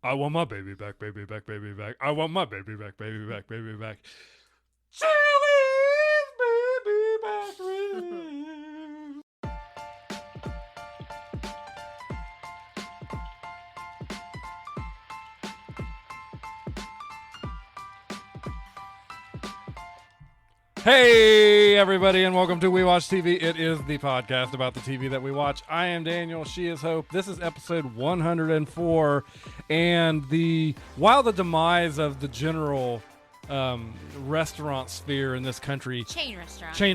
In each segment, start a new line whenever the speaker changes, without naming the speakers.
I want my baby back, baby back, baby back. I want my baby back, baby back, baby back. Chili's baby back ribs. Hey, everybody, and welcome to We Watch TV. It is the podcast about the TV that we watch. I am Daniel. She is Hope. This is episode 104, and while the demise of the general restaurant sphere in this country, chain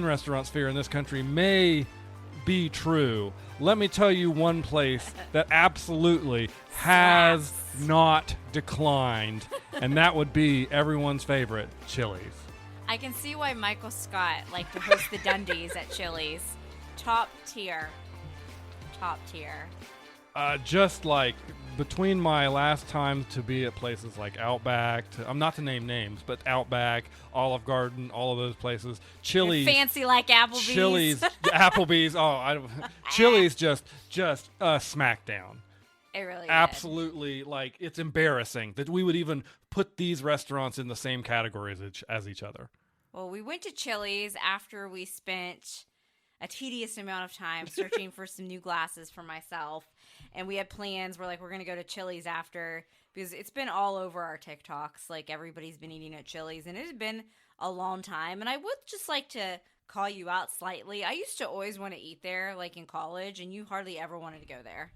restaurant sphere in this country may be true, let me tell you one place that absolutely has not declined, and that would be everyone's favorite, Chili's.
I can see why Michael Scott liked to host the Dundies at Chili's. Top tier. Top tier.
Just like between my last time to be at places like Outback, I'm not to name names, but Outback, Olive Garden, all of those places, Chili's.
You're fancy like Applebee's.
Chili's, Applebee's. Chili's just smackdown.
It really
absolutely, like, it's embarrassing that we would even put these restaurants in the same category as each other.
Well, we went to Chili's after we spent a tedious amount of time searching for some new glasses for myself, and we had plans. We're going to go to Chili's after, because it's been all over our TikToks. Like, everybody's been eating at Chili's, and it has been a long time. And I would just like to call you out slightly. I used to always want to eat there, like in college, and you hardly ever wanted to go there.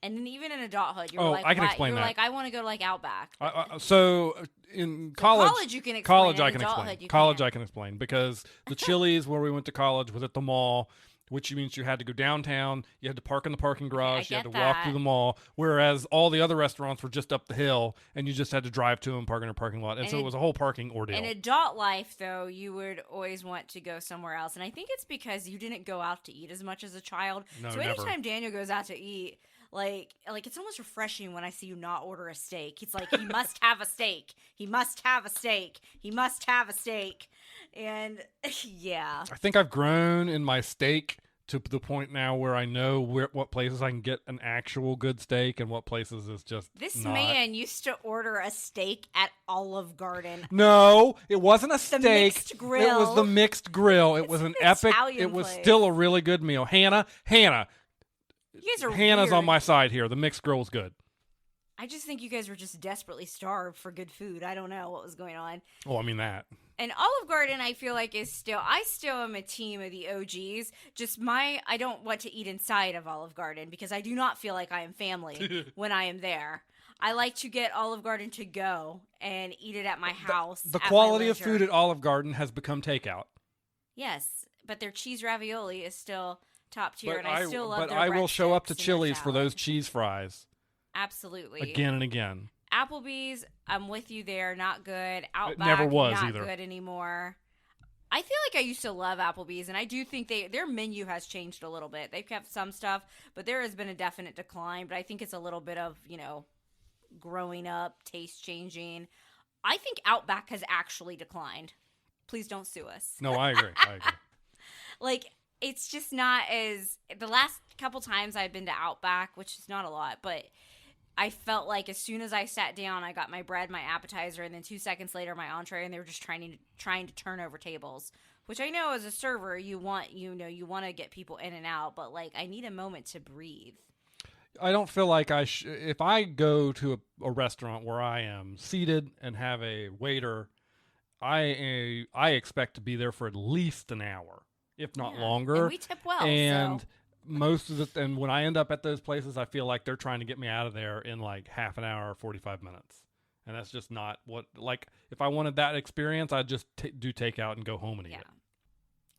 And then even in adulthood, you were like,
I can explain that.
Like, I want to go to like Outback.
So in college,
you can explain.
College, I can explain. College, I can explain, because the Chili's where we went to college was at the mall, which means you had to go downtown, you had to park in the parking garage, you had to walk through the mall, whereas all the other restaurants were just up the hill, and you just had to drive to them, park in a parking lot, and so it was a whole parking ordeal.
In adult life, though, you would always want to go somewhere else, and I think it's because you didn't go out to eat as much as a child.
No,
so
never.
Anytime Daniel goes out to eat, like it's almost refreshing when I see you not order a steak. He's like, he must have a steak. He must have a steak. He must have a steak. And yeah.
I think I've grown in my steak to the point now where I know what places I can get an actual good steak and what places is just not.
Man used to order a steak at Olive Garden.
No, it wasn't a steak.
The mixed grill.
It was the mixed grill. It was an epic. It was still a really good meal. Hannah.
You guys are
Hannah's
weird.
on my side here. The mixed grill was good.
I just think you guys were just desperately starved for good food. I don't know what was going on.
Oh, I mean that.
And Olive Garden, I feel like I still am a team of the OGs. I don't want to eat inside of Olive Garden because I do not feel like I am family when I am there. I like to get Olive Garden to go and eat it at my house.
The quality of food at Olive Garden has become takeout.
Yes, but their cheese ravioli is still top tier,
but
and I still love
But
their
I will show up to
breadsticks and
Chili's
their
for those
salad.
cheese fries.
Absolutely.
Again and again.
Applebee's, I'm with you there. Not good. Outback,
never was
not
either.
good anymore. I feel like I used to love Applebee's, and I do think their menu has changed a little bit. They've kept some stuff, but there has been a definite decline. But I think it's a little bit of, growing up, taste changing. I think Outback has actually declined. Please don't sue us.
No, I agree.
Like, it's just not as... The last couple times I've been to Outback, which is not a lot, but I felt like as soon as I sat down, I got my bread, my appetizer, and then 2 seconds later, my entree, and they were just trying to turn over tables, which I know as a server, you want to get people in and out, but, like, I need a moment to breathe.
I don't feel like if I go to a restaurant where I am seated and have a waiter, I expect to be there for at least an hour, if not longer.
And we tip well.
And
so.
And when I end up at those places, I feel like they're trying to get me out of there in like half an hour or 45 minutes. And that's just not what, like, if I wanted that experience, I'd just do takeout and go home and eat it.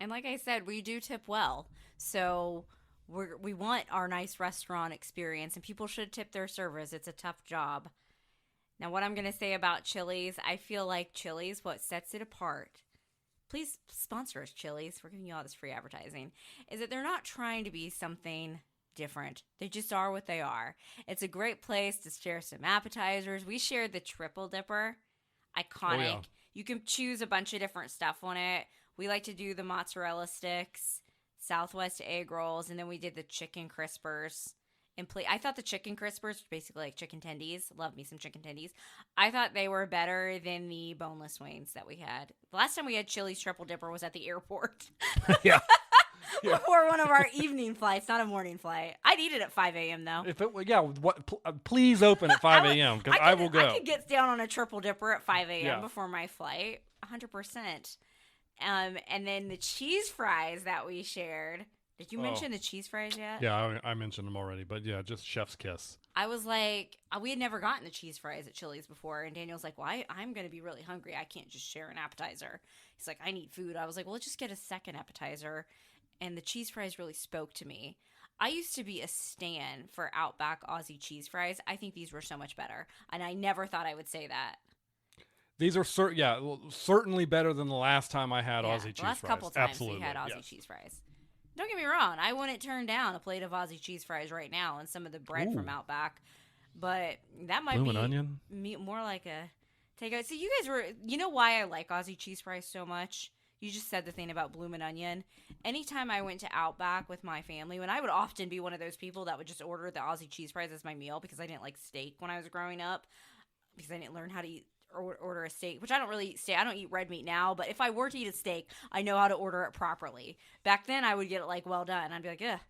And like I said, we do tip well. So we want our nice restaurant experience, and people should tip their servers. It's a tough job. Now, what I'm going to say about Chili's, I feel like Chili's, what sets it apart, please sponsor us, Chili's, we're giving you all this free advertising, is that they're not trying to be something different. They just are what they are. It's a great place to share some appetizers. We shared the triple dipper. Iconic.
Oh, yeah.
You can choose a bunch of different stuff on it. We like to do the mozzarella sticks, Southwest egg rolls, and then we did the chicken crispers. I thought the chicken crispers, basically like chicken tendies, love me some chicken tendies. I thought they were better than the boneless wings that we had. The last time we had Chili's Triple Dipper was at the airport.
Yeah.
Before one of our evening flights, not a morning flight. I'd eat it at 5 a.m. though.
If it, yeah, please open at 5 a.m. because I will go.
I could get down on a Triple Dipper at 5 a.m.
Yeah.
before my flight, 100%. And then the cheese fries that we shared. Did you mention the cheese fries yet?
Yeah, I mentioned them already, but yeah, just chef's kiss.
I was like, we had never gotten the cheese fries at Chili's before, and Daniel's like, well, I'm going to be really hungry. I can't just share an appetizer. He's like, I need food. I was like, well, let's just get a second appetizer. And the cheese fries really spoke to me. I used to be a stan for Outback Aussie cheese fries. I think these were so much better, and I never thought I would say that.
These are certainly better than the last time I had Aussie cheese fries.
The last couple times
Absolutely,
we had Aussie cheese fries. Don't get me wrong. I wouldn't turn down a plate of Aussie cheese fries right now and some of the bread from Outback, but that might
Bloomin'
be
onion?
More like a takeout. So you guys you know why I like Aussie cheese fries so much? You just said the thing about bloomin' onion. Anytime I went to Outback with my family, when I would often be one of those people that would just order the Aussie cheese fries as my meal because I didn't like steak when I was growing up, because I didn't learn how to eat or order a steak, which I don't really eat steak. I don't eat red meat now, but if I were to eat a steak, I know how to order it properly. Back then, I would get it like well done. I'd be like, ugh.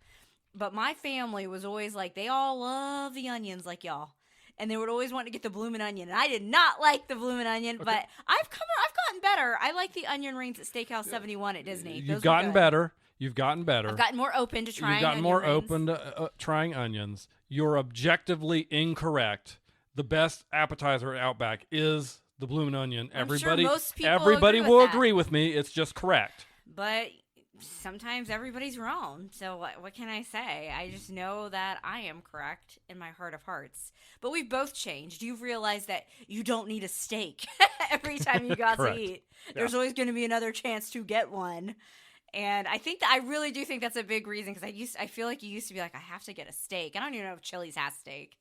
But my family was always like, they all love the onions like y'all. And they would always want to get the bloomin' onion. And I did not like the bloomin' onion, but I've gotten better. I like the onion rings at Steakhouse 71 at Disney.
You've gotten better. You've gotten better.
I've gotten more open to trying onion
You've gotten more
rings.
open to trying onions. You're objectively incorrect. The best appetizer at Outback is the bloomin' onion.
I'm sure most people
everybody
agree
will
with that.
agree with me. It's just correct.
But sometimes everybody's wrong. So what can I say? I just know that I am correct in my heart of hearts. But we've both changed. You've realized that you don't need a steak every time you got to eat. There's always going to be another chance to get one. And I really do think that's a big reason, because I feel like you used to be like, I have to get a steak. I don't even know if Chili's has steak.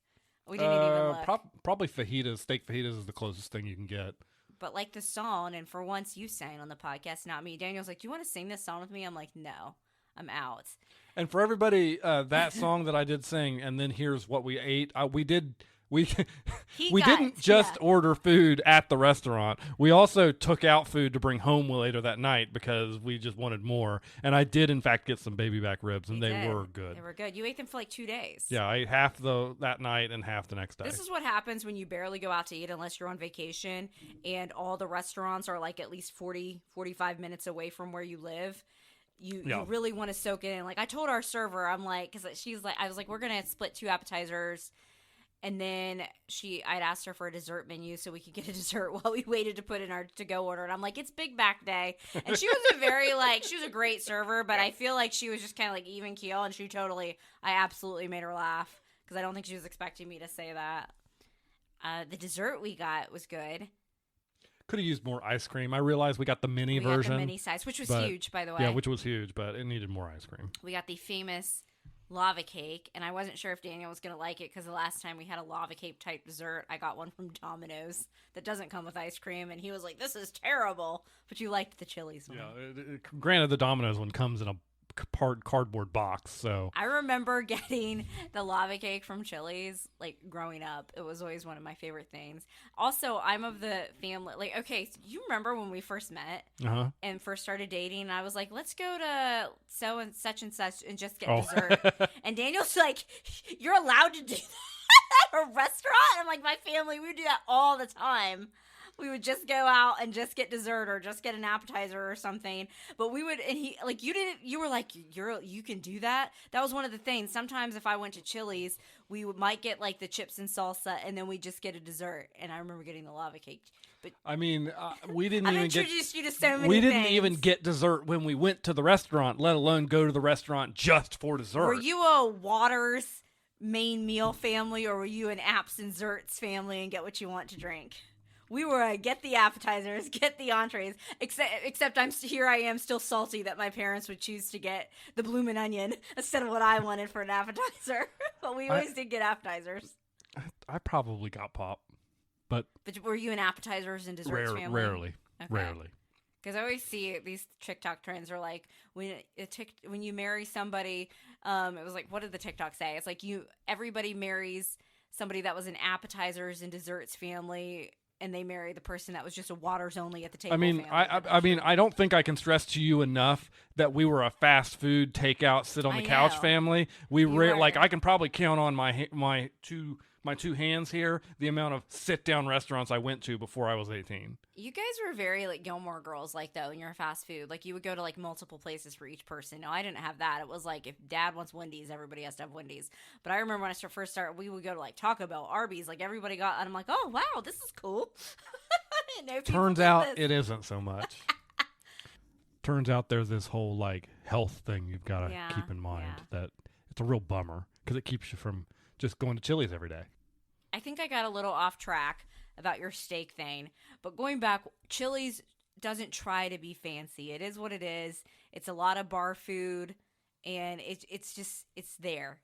We didn't even look.
Probably fajitas. Steak fajitas is the closest thing you can get.
But like the song, and for once you sang on the podcast, not me. Daniel's like, do you want to sing this song with me? I'm like, no, I'm out.
And for everybody, that song that I did sing, and then here's what we ate. We didn't just order food at the restaurant. We also took out food to bring home later that night because we just wanted more. And I did, in fact, get some baby back ribs, and they were good.
They were good. You ate them for like 2 days.
Yeah, I ate half that night and half the next day.
This is what happens when you barely go out to eat unless you're on vacation, and all the restaurants are like at least 45 minutes away from where you live. You really want to soak it in. Like I told our server, I'm like, because I was like, we're going to split 2 appetizers. And then I'd asked her for a dessert menu so we could get a dessert while we waited to put in our to-go order. And I'm like, it's Big Back Day. And she was she was a great server, but I feel like she was just kind of like even keel. And I absolutely made her laugh because I don't think she was expecting me to say that. The dessert we got was good.
Could have used more ice cream. I realized we got the mini version.
We got the mini size, which was huge, by the way.
Yeah, which was huge, but it needed more ice cream.
We got the famous lava cake, and I wasn't sure if Daniel was going to like it because the last time we had a lava cake type dessert, I got one from Domino's that doesn't come with ice cream, and he was like, this is terrible, but you liked the Chili's one.
Yeah, granted, the Domino's one comes in a cardboard box, so
I remember getting the lava cake from Chili's like growing up. It was always one of my favorite things. Also, I'm of the family, like, okay, so you remember when we first met and first started dating, and I was like, let's go to so and such and just get dessert. And Daniel's like, you're allowed to do that at a restaurant? I'm like, my family, we would do that all the time. We would just go out and just get dessert or just get an appetizer or something. But we would, and he, like, you were like, you can do that? That was one of the things. Sometimes if I went to Chili's, we might get, like, the chips and salsa, and then we just get a dessert. And I remember getting the lava cake. But
I mean, we didn't
I've introduced you to so many
We didn't
things.
even get dessert when we went to the restaurant, let alone go to the restaurant just for dessert.
Were you a Waters main meal family, or were you an Apps and Zerts family and get what you want to drink? We were get the appetizers, get the entrees, except I am still salty that my parents would choose to get the bloomin' onion instead of what I wanted for an appetizer. But we always did get appetizers.
I probably got pop, but
were you an appetizers and desserts family?
Rarely.
Because I always see these TikTok trends are like when you marry somebody, it was like, what did the TikTok say? It's like everybody marries somebody that was an appetizers and desserts family, and they marry the person that was just a waters only at the table.
I mean, I don't think I can stress to you enough that we were a fast food takeout, sit on the couch family. I can probably count on my two hands here the amount of sit down restaurants I went to before I was 18.
You guys were very like Gilmore Girls, like though in your fast food, like you would go to like multiple places for each person. No, I didn't have that. It was like if Dad wants Wendy's, everybody has to have Wendy's. But I remember when I first started, we would go to like Taco Bell, Arby's, like everybody got, and I'm like, oh wow, this is cool. I didn't know
Turns out it isn't so much. Turns out there's this whole like health thing you've got to keep in mind that it's a real bummer because it keeps you from just going to Chili's every day.
I think I got a little off track about your steak thing, but going back, Chili's doesn't try to be fancy. It is what it is. It's a lot of bar food, and it's there.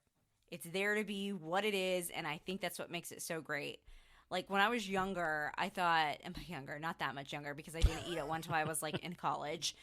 It's there to be what it is, and I think that's what makes it so great. Like when I was younger, not that much younger because I didn't eat it one until I was like in college.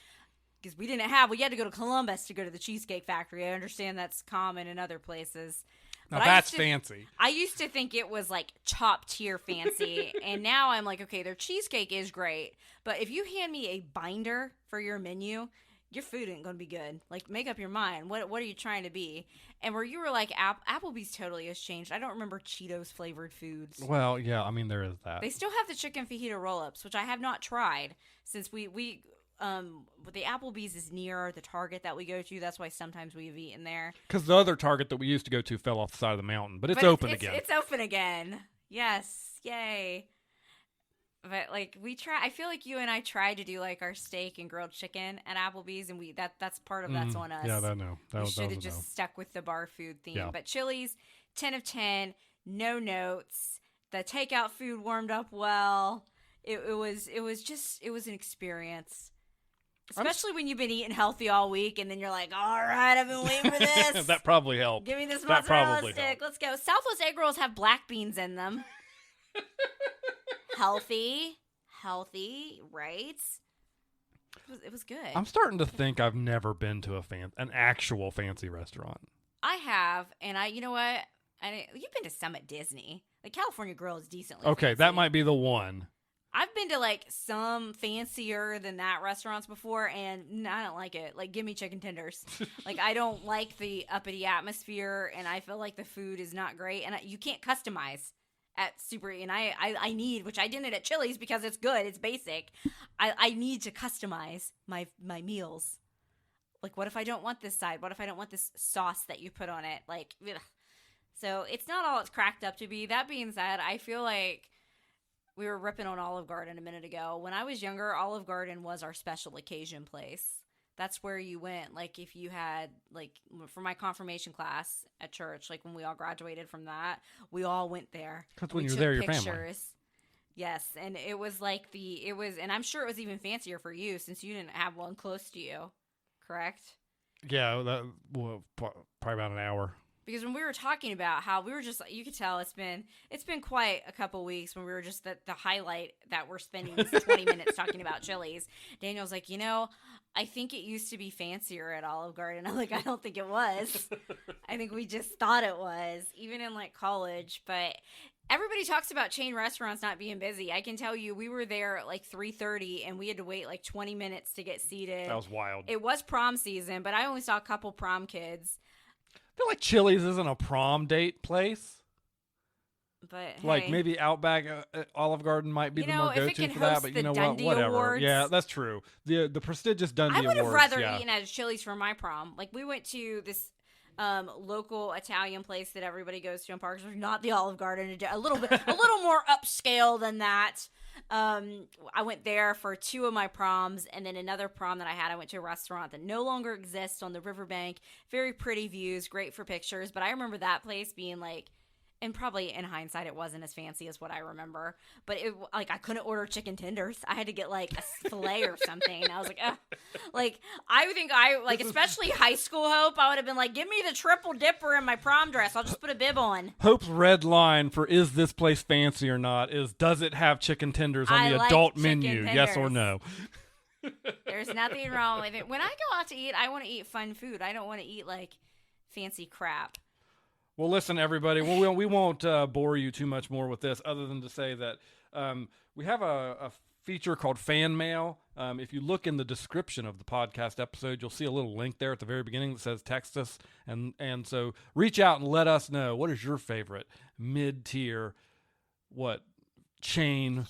Because we had to go to Columbus to go to the Cheesecake Factory. I understand that's common in other places.
Now that's fancy.
I used to think it was like top tier fancy, and now I'm like, okay, their cheesecake is great, but if you hand me a binder for your menu, your food ain't gonna be good. Like, make up your mind. What are you trying to be? And where you were like, Applebee's totally has changed. I don't remember Cheetos flavored foods.
Well, yeah, I mean there is that.
They still have the chicken fajita roll-ups, which I have not tried since we the Applebee's is near the Target that we go to. That's why sometimes we've eaten there.
Because the other Target that we used to go to fell off the side of the mountain, but it's open again.
It's open again. Yes, yay! But like I feel like you and I tried to do like our steak and grilled chicken at Applebee's, and that's part of that's on us.
Yeah, that
should have just stuck with the bar food theme. Yeah. But Chili's, 10 of 10, no notes. The takeout food warmed up well. It was an experience. Especially when you've been eating healthy all week, and then you're like, all right, I've been waiting for this.
That probably helped.
Give me this mozzarella stick. Let's go. Southwest egg rolls have black beans in them. Healthy, right? It was good.
I'm starting to think I've never been to an actual fancy restaurant.
I have, and you know what? You've been to some at Disney. The California Grill is decently
okay,
fancy.
That might be the one.
I've been to like some fancier than that restaurants before, and I don't like it. Like, give me chicken tenders. Like, I don't like the uppity atmosphere, and I feel like the food is not great, and you can't customize at Super. And I need, which I didn't at Chili's because it's good, it's basic. I need to customize my meals. Like, what if I don't want this side? What if I don't want this sauce that you put on it? Like, ugh. So it's not all it's cracked up to be. That being said, I feel like we were ripping on Olive Garden a minute ago. When I was younger, Olive Garden was our special occasion place. That's where you went. Like, if you had, like, for my confirmation class at church, like, when we all graduated from that, we all went there.
Because when you're there, your family.
Yes, and it was like and I'm sure it was even fancier for you since you didn't have one close to you, correct?
Yeah, probably about an hour.
Because when we were talking about how we were just, you could tell it's been quite a couple weeks when we were just the highlight that we're spending this 20 minutes talking about Chili's. Daniel's like, I think it used to be fancier at Olive Garden. I'm like, I don't think it was. I think we just thought it was, even in like college. But everybody talks about chain restaurants not being busy. I can tell you, we were there at like 3:30 and we had to wait like 20 minutes to get seated.
That was wild.
It was prom season, but I only saw a couple prom kids.
I feel like Chili's isn't a prom date place.
But
like maybe Outback Olive Garden might be the more go-to for that, but you know what? Whatever.
Awards,
yeah, that's true. The prestigious Dundee Awards.
I would have rather eaten at Chili's for my prom. Like, we went to this local Italian place that everybody goes to in Parks, not the Olive Garden, a little more upscale than that. I went there for 2 of my proms, and then another prom that I went to a restaurant that no longer exists on the riverbank. Very pretty views, great for pictures, but I remember that place being like, and probably in hindsight it wasn't as fancy as what I remember, but I couldn't order chicken tenders. I had to get like a filet or something, and I was like, ugh. Like, I think especially high school Hope, I would have been like, give me the triple dipper in my prom dress. I'll just put a bib on.
Hope's red line for is this place fancy or not is, does it have chicken tenders on the adult menu? Tenders. Yes or no?
There's nothing wrong with it. When I go out to eat, I want to eat fun food. I don't want to eat like fancy crap.
Well, listen, everybody. We won't bore you too much more with this, other than to say that we have a feature called Fan Mail. If you look in the description of the podcast episode, you'll see a little link there at the very beginning that says text us, and so reach out and let us know what is your favorite mid-tier chain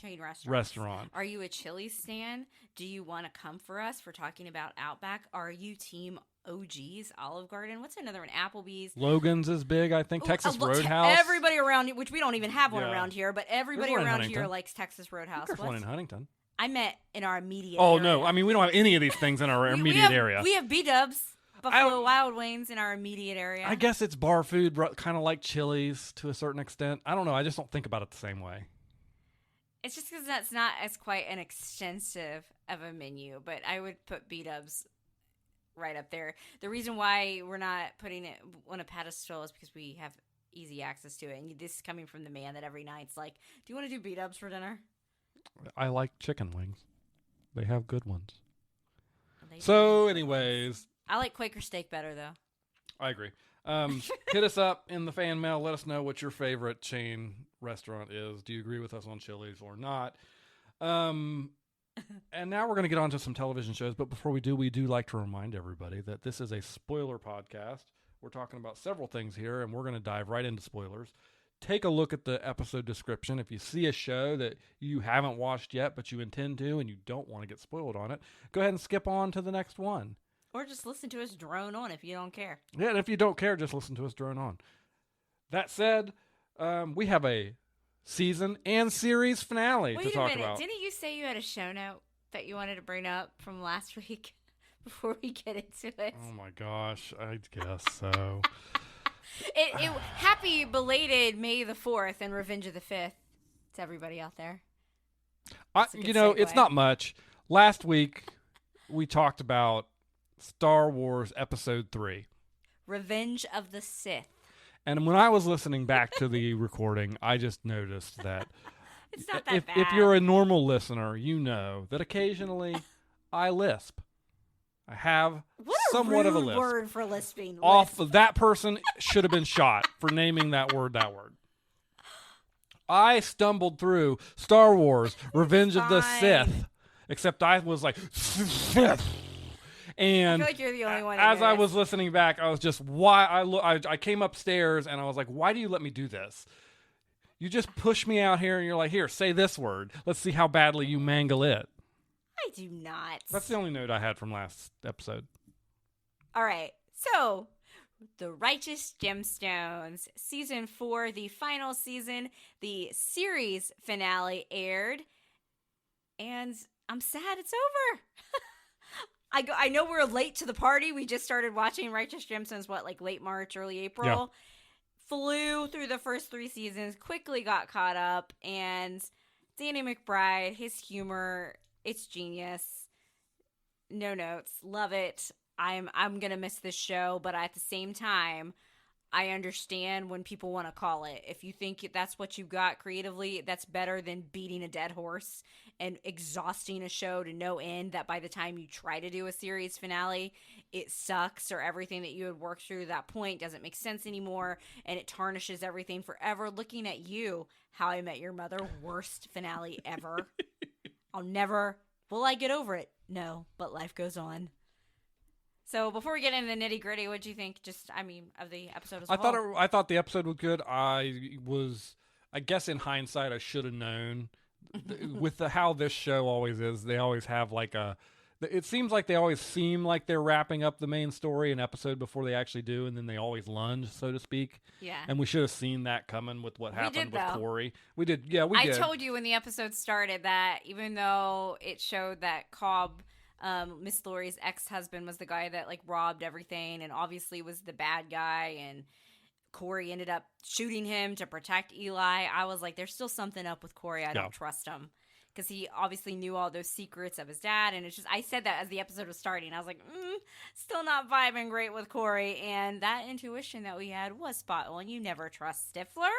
restaurant.
Are you a Chili's stan? Do you want to come for us for talking about Outback? Are you team OG's, Olive Garden? What's another one? Applebee's.
Logan's is big, I think. Texas Roadhouse.
Everybody around, which we don't even have one around here, but everybody around here likes Texas Roadhouse.
There's one in Huntington.
I meant in our immediate
area.
No,
I mean, we don't have any of these things in our immediate area.
We have B-dubs, Buffalo Wild Wings in our immediate area.
I guess it's bar food, kind of like Chili's to a certain extent. I don't know. I just don't think about it the same way.
It's just because that's not as quite an extensive of a menu, but I would put B-dubs right up there. The reason why we're not putting it on a pedestal is because we have easy access to it. And this is coming from the man that every night's like, do you want to do B-dubs for dinner?
I like chicken wings. They have good ones. So, anyways.
I like Quaker steak better, though.
I agree. Hit us up in the fan mail. Let us know what your favorite chain restaurant is. Do you agree with us on Chili's or not? And now we're going to get on to some television shows. But before we do like to remind everybody that this is a spoiler podcast. We're talking about several things here, and we're going to dive right into spoilers. Take a look at the episode description. If you see a show that you haven't watched yet, but you intend to, and you don't want to get spoiled on it, go ahead and skip on to the next one.
Or just listen to us drone on if you don't care.
Yeah, and if you don't care, just listen to us drone on. That said, we have a season and series finale to talk about.
Didn't you say you had a show note that you wanted to bring up from last week before we get into it?
Oh my gosh, I guess so.
Happy belated May the 4th and Revenge of the 5th to everybody out there.
It's not much. Last week, we talked about Star Wars Episode 3.
Revenge of the Sith.
And when I was listening back to the recording, I just noticed that
it's not that bad.
If you're a normal listener, you know that occasionally I lisp. I have somewhat of a lisp.
Word for lisping.
That person should have been shot for naming that word. I stumbled through Star Wars Revenge of the Sith, except I was like Sith. And
I feel like you're the only one.
As I was listening back, I was just I came upstairs and I was like, why do you let me do this? You just push me out here and you're like, here, say this word. Let's see how badly you mangle it.
I do not.
That's the only note I had from last episode.
All right. So, The Righteous Gemstones, Season 4, the final season, the series finale aired. And I'm sad it's over. I know we're late to the party. We just started watching Righteous Gemstones, late March, early April. Yeah. Flew through the first 3 seasons, quickly got caught up, and Danny McBride, his humor, it's genius. No notes. Love it. I'm going to miss this show, but at the same time, I understand when people want to call it. If you think that's what you got creatively, that's better than beating a dead horse and exhausting a show to no end that by the time you try to do a series finale, it sucks or everything that you had worked through to that point doesn't make sense anymore and it tarnishes everything forever. Looking at you, How I Met Your Mother, worst finale ever. Will I get over it? No, but life goes on. So before we get into the nitty gritty, what do you think? Of the episode as a whole?
I thought the episode was good. I guess in hindsight, I should have known. With how this show always is, they always have it seems like they always seem like they're wrapping up the main story an episode before they actually do, and then they always lunge, so to speak.
Yeah.
And we should have seen that coming with what happened with Corey. We did. Yeah, we did.
I told you when the episode started that even though it showed that Cobb, Miss Laurie's ex-husband, was the guy that robbed everything and obviously was the bad guy, and Corey ended up shooting him to protect Eli, I was like, there's still something up with Corey. I don't trust him. Because he obviously knew all those secrets of his dad. And it's just, I said that as the episode was starting. I was like, still not vibing great with Corey. And that intuition that we had was spot on. You never trust Stifler.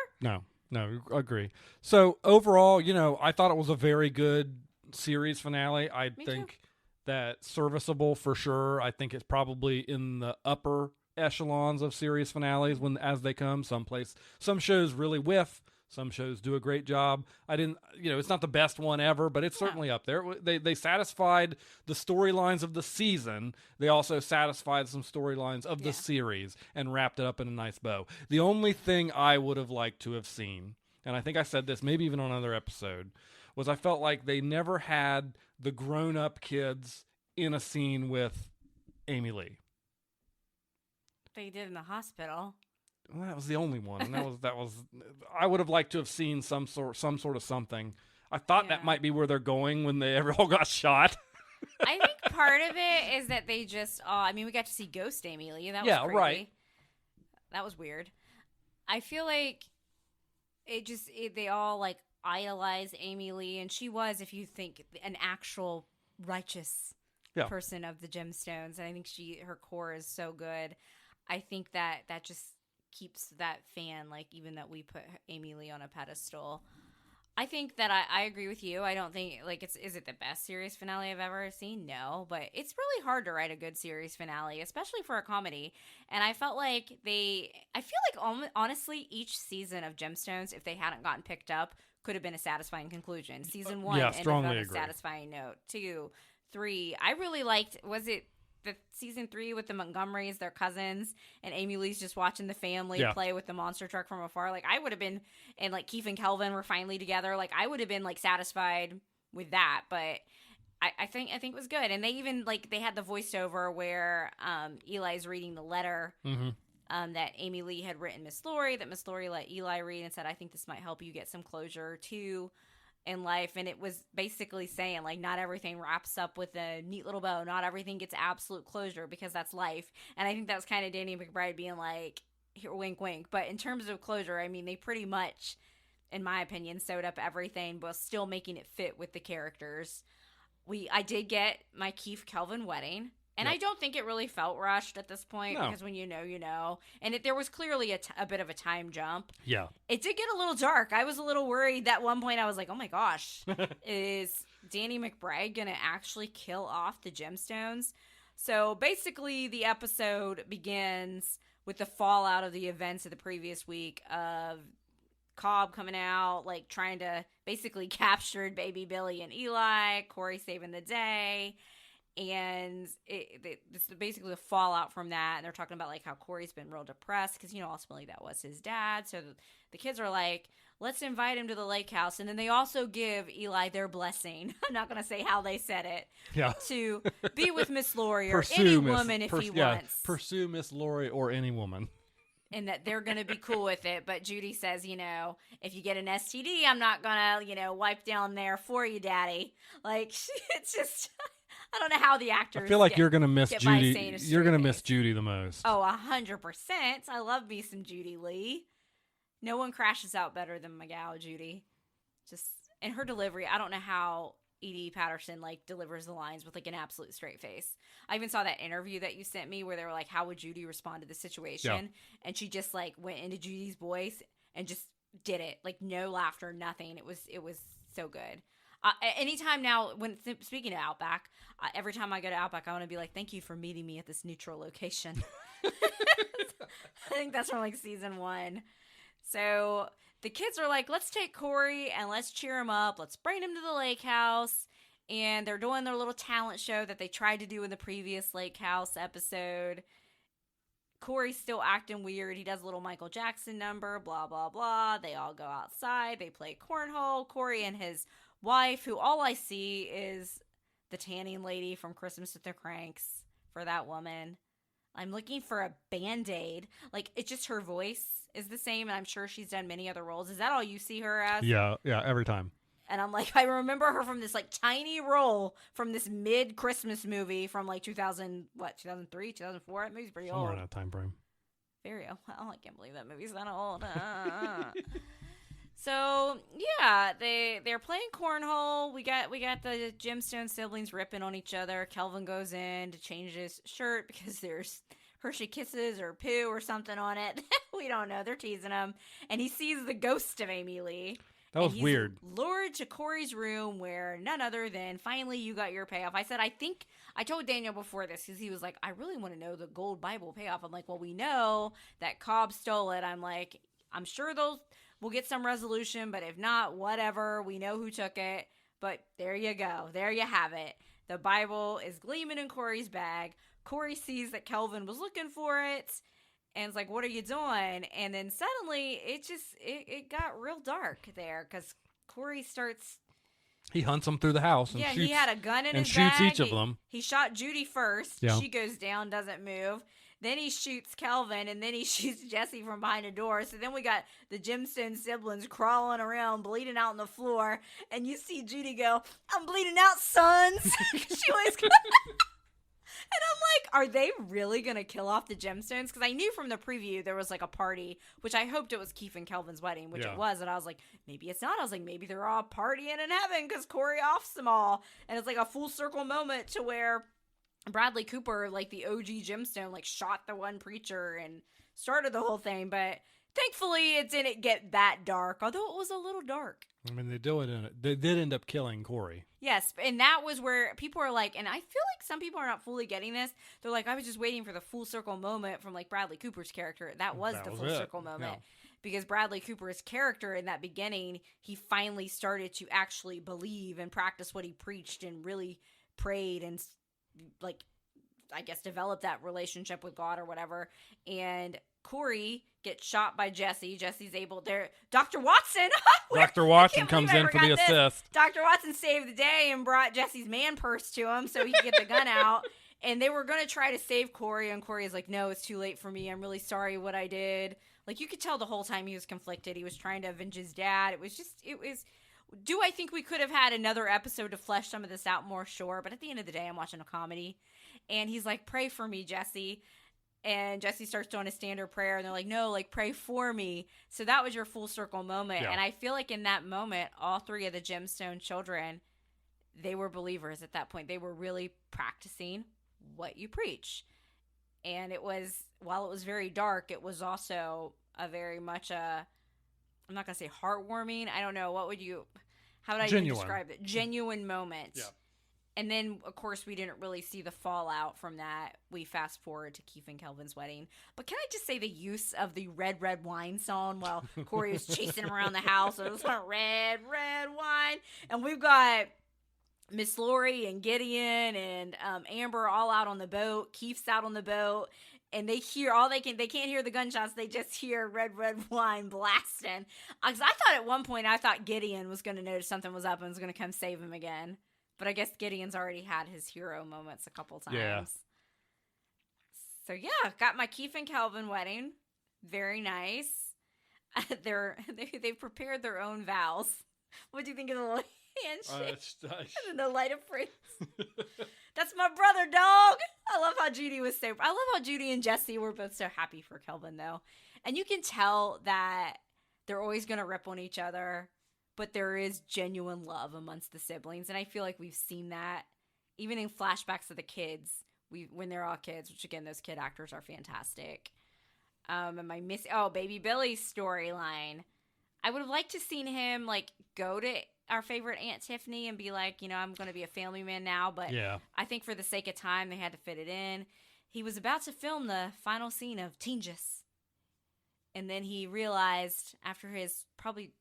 No, agree. So overall, I thought it was a very good series finale. I think that serviceable for sure. I think it's probably in the upper echelons of series finales as they come. Some shows really whiff. Some shows do a great job. It's not the best one ever, but it's certainly up there. They satisfied the storylines of the season. They also satisfied some storylines of the series and wrapped it up in a nice bow. The only thing I would have liked to have seen, and I think I said this maybe even on another episode, was I felt like they never had the grown-up kids in a scene with Amy Lee.
They did in the hospital.
Well, that was the only one, and that was. I would have liked to have seen some sort of something. I thought that might be where they're going when they all got shot.
I think part of it is that they just. we got to see Ghost Amy Lee. That was crazy. Right. That was weird. I feel like they all like idolize Amy Lee, and she was, if you think, an actual righteous person of the Gemstones. And I think her core is so good. I think that just keeps that fan, like, even that we put Amy Lee on a pedestal. I think that I agree with you. I don't think, like, is it the best series finale I've ever seen? No, but it's really hard to write a good series finale, especially for a comedy. And I felt like honestly, each season of Gemstones, if they hadn't gotten picked up, could have been a satisfying conclusion. Season 1 ended on a satisfying note. 2, 3, I really liked, was it the season 3 with the Montgomerys, their cousins, and Amy Lee's just watching the family play with the monster truck from afar. Like, I would have been, and like Keith and Kelvin were finally together. Like, I would have been like satisfied with that. But I think it was good. And they even they had the voiceover where Eli's reading the letter that Amy Lee had written Miss Laurie, that Miss Laurie let Eli read and said, I think this might help you get some closure too in life. And it was basically saying, like, not everything wraps up with a neat little bow. Not everything gets absolute closure, because that's life. And I think that was kind of Danny McBride being like, here, wink, wink. But in terms of closure, I mean, they pretty much, in my opinion, sewed up everything, but still making it fit with the characters. I did get my Keith Kelvin wedding. And I don't think it really felt rushed at this point, because when you know. And there was clearly a bit of a time jump. Yeah. It did get a little dark. I was a little worried. At one point I was like, oh my gosh, is Danny McBride going to actually kill off the Gemstones? So basically the episode begins with the fallout of the events of the previous week of Cobb coming out, like trying to basically capture baby Billy and Eli, Corey saving the day. And it's basically the fallout from that. And they're talking about like how Corey's been real depressed because, ultimately that was his dad. So the kids are like, let's invite him to the lake house. And then they also give Eli their blessing. I'm not going to say how they said it. Yeah. To be with Miss Laurie or any woman if he wants.
Pursue Miss Laurie or any woman.
And that they're going to be cool with it. But Judy says, if you get an STD, I'm not going to, wipe down there for you, Daddy. Like, it's just... I don't know how the actors.
I feel like you're gonna miss Judy. You're gonna miss Judy the most.
Oh, 100%. I love me some Judy Lee. No one crashes out better than my gal Judy. Just in her delivery, I don't know how Edie Patterson delivers the lines with an absolute straight face. I even saw that interview that you sent me where they were like, "How would Judy respond to the situation?" Yeah. And she just went into Judy's voice and just did it. No laughter, nothing. It was so good. Anytime now, when speaking of Outback, every time I go to Outback, I want to be like, thank you for meeting me at this neutral location. I think that's from season 1. So the kids are like, let's take Corey and let's cheer him up. Let's bring him to the lake house. And they're doing their little talent show that they tried to do in the previous lake house episode. Corey's still acting weird. He does a little Michael Jackson number, blah, blah, blah. They all go outside. They play cornhole. Corey and his wife, who all I see is the tanning lady from Christmas with the Cranks for that woman. I'm looking for a Band-Aid. It's just her voice is the same, and I'm sure she's done many other roles. Is that all you see her as?
Yeah, every time.
And I'm like, I remember her from this tiny role from this mid-Christmas movie from 2003, 2004? That movie's pretty old.
Somewhere in that time frame.
Very old. Oh, I can't believe that movie's that old. So yeah, they're playing cornhole. We got the Gemstone siblings ripping on each other. Kelvin goes in to change his shirt because there's Hershey Kisses or poo or something on it. We don't know. They're teasing him, and he sees the ghost of Amy Lee.
That was weird.
Lured to Corey's room where none other than finally you got your payoff. I said, I told Daniel before this because he was like, I really want to know the gold Bible payoff. I'm like, well, we know that Cobb stole it. I'm like, I'm sure we'll get some resolution, but if not, whatever. We know who took it. But there you go. There you have it. The Bible is gleaming in Corey's bag. Corey sees that Kelvin was looking for it. And it's like, what are you doing? And then suddenly it got real dark there because Corey starts.
He hunts them through the house. And shoots,
he had a gun in
and
his
shoots
bag.
each of them.
He shot Judy first.
Yeah.
She goes down, doesn't move. Then he shoots Kelvin, and then he shoots Jesse from behind a door. So then we got the Gemstone siblings crawling around, bleeding out on the floor. And you see Judy go, I'm bleeding out, sons. She always goes. And I'm like, are they really going to kill off the Gemstones? Because I knew from the preview there was like a party, which I hoped it was Keith and Kelvin's wedding, which it was. And I was like, maybe it's not. I was like, maybe they're all partying in heaven because Corey offs them all. And it's like a full circle moment to where Bradley Cooper, like the OG Gemstone, like shot the one preacher and started the whole thing. But thankfully it didn't get that dark, although it was a little dark.
I mean, they did end up killing Corey.
Yes, and that was where people are like, and I feel like some people are not fully getting this. They're like, I was just waiting for the full circle moment from like Bradley Cooper's character. That was the full circle moment. Yeah. Because Bradley Cooper's character in that beginning, he finally started to actually believe and practice what he preached and really prayed and like, I guess, developed that relationship with God or whatever. And Corey gets shot by Jesse. Jesse's able there. Dr. Watson.
Dr. Watson comes in for the assist.
Dr. Watson saved the day and brought Jesse's man purse to him so he could get the gun out. And they were going to try to save Corey. And Corey is like, no, it's too late for me. I'm really sorry what I did. Like, you could tell the whole time he was conflicted. He was trying to avenge his dad. It was. Do I think we could have had another episode to flesh some of this out more? Sure. But at the end of the day, I'm watching a comedy. And he's like, pray for me, Jesse. And Jesse starts doing a standard prayer, and they're like, no, like, pray for me. So that was your full circle moment. Yeah. And I feel like in that moment, all three of the Gemstone children, they were believers at that point. They were really practicing what you preach. And it was, while it was very dark, it was also a very much I'm not going to say heartwarming. I don't know. How would I even describe it? Genuine moment. Yeah. And then, of course, we didn't really see the fallout from that. We fast forward to Keith and Kelvin's wedding. But can I just say the use of the Red, Red Wine song while Corey was chasing him around the house? It was like, red, red wine. And we've got Miss Lori and Gideon and Amber all out on the boat. Keith's out on the boat. And they can't hear the gunshots. They just hear Red, Red Wine blasting. Because I thought at one point, Gideon was going to notice something was up and was going to come save him again. But I guess Gideon's already had his hero moments a couple times. Yeah. So, yeah, got my Keith and Kelvin wedding. Very nice. They've prepared their own vows. What do you think of the little handshake? And the light of praise. That's my brother, dog. I love how Judy and Jesse were both so happy for Kelvin, though. And you can tell that they're always going to rip on each other. But there is genuine love amongst the siblings. And I feel like we've seen that even in flashbacks of the kids when they're all kids, which, again, those kid actors are fantastic. Baby Billy's storyline. I would have liked to seen him, like, go to our favorite Aunt Tiffany and be like, I'm going to be a family man now. But yeah. I think for the sake of time, they had to fit it in. He was about to film the final scene of Tingus. And then he realized after his probably,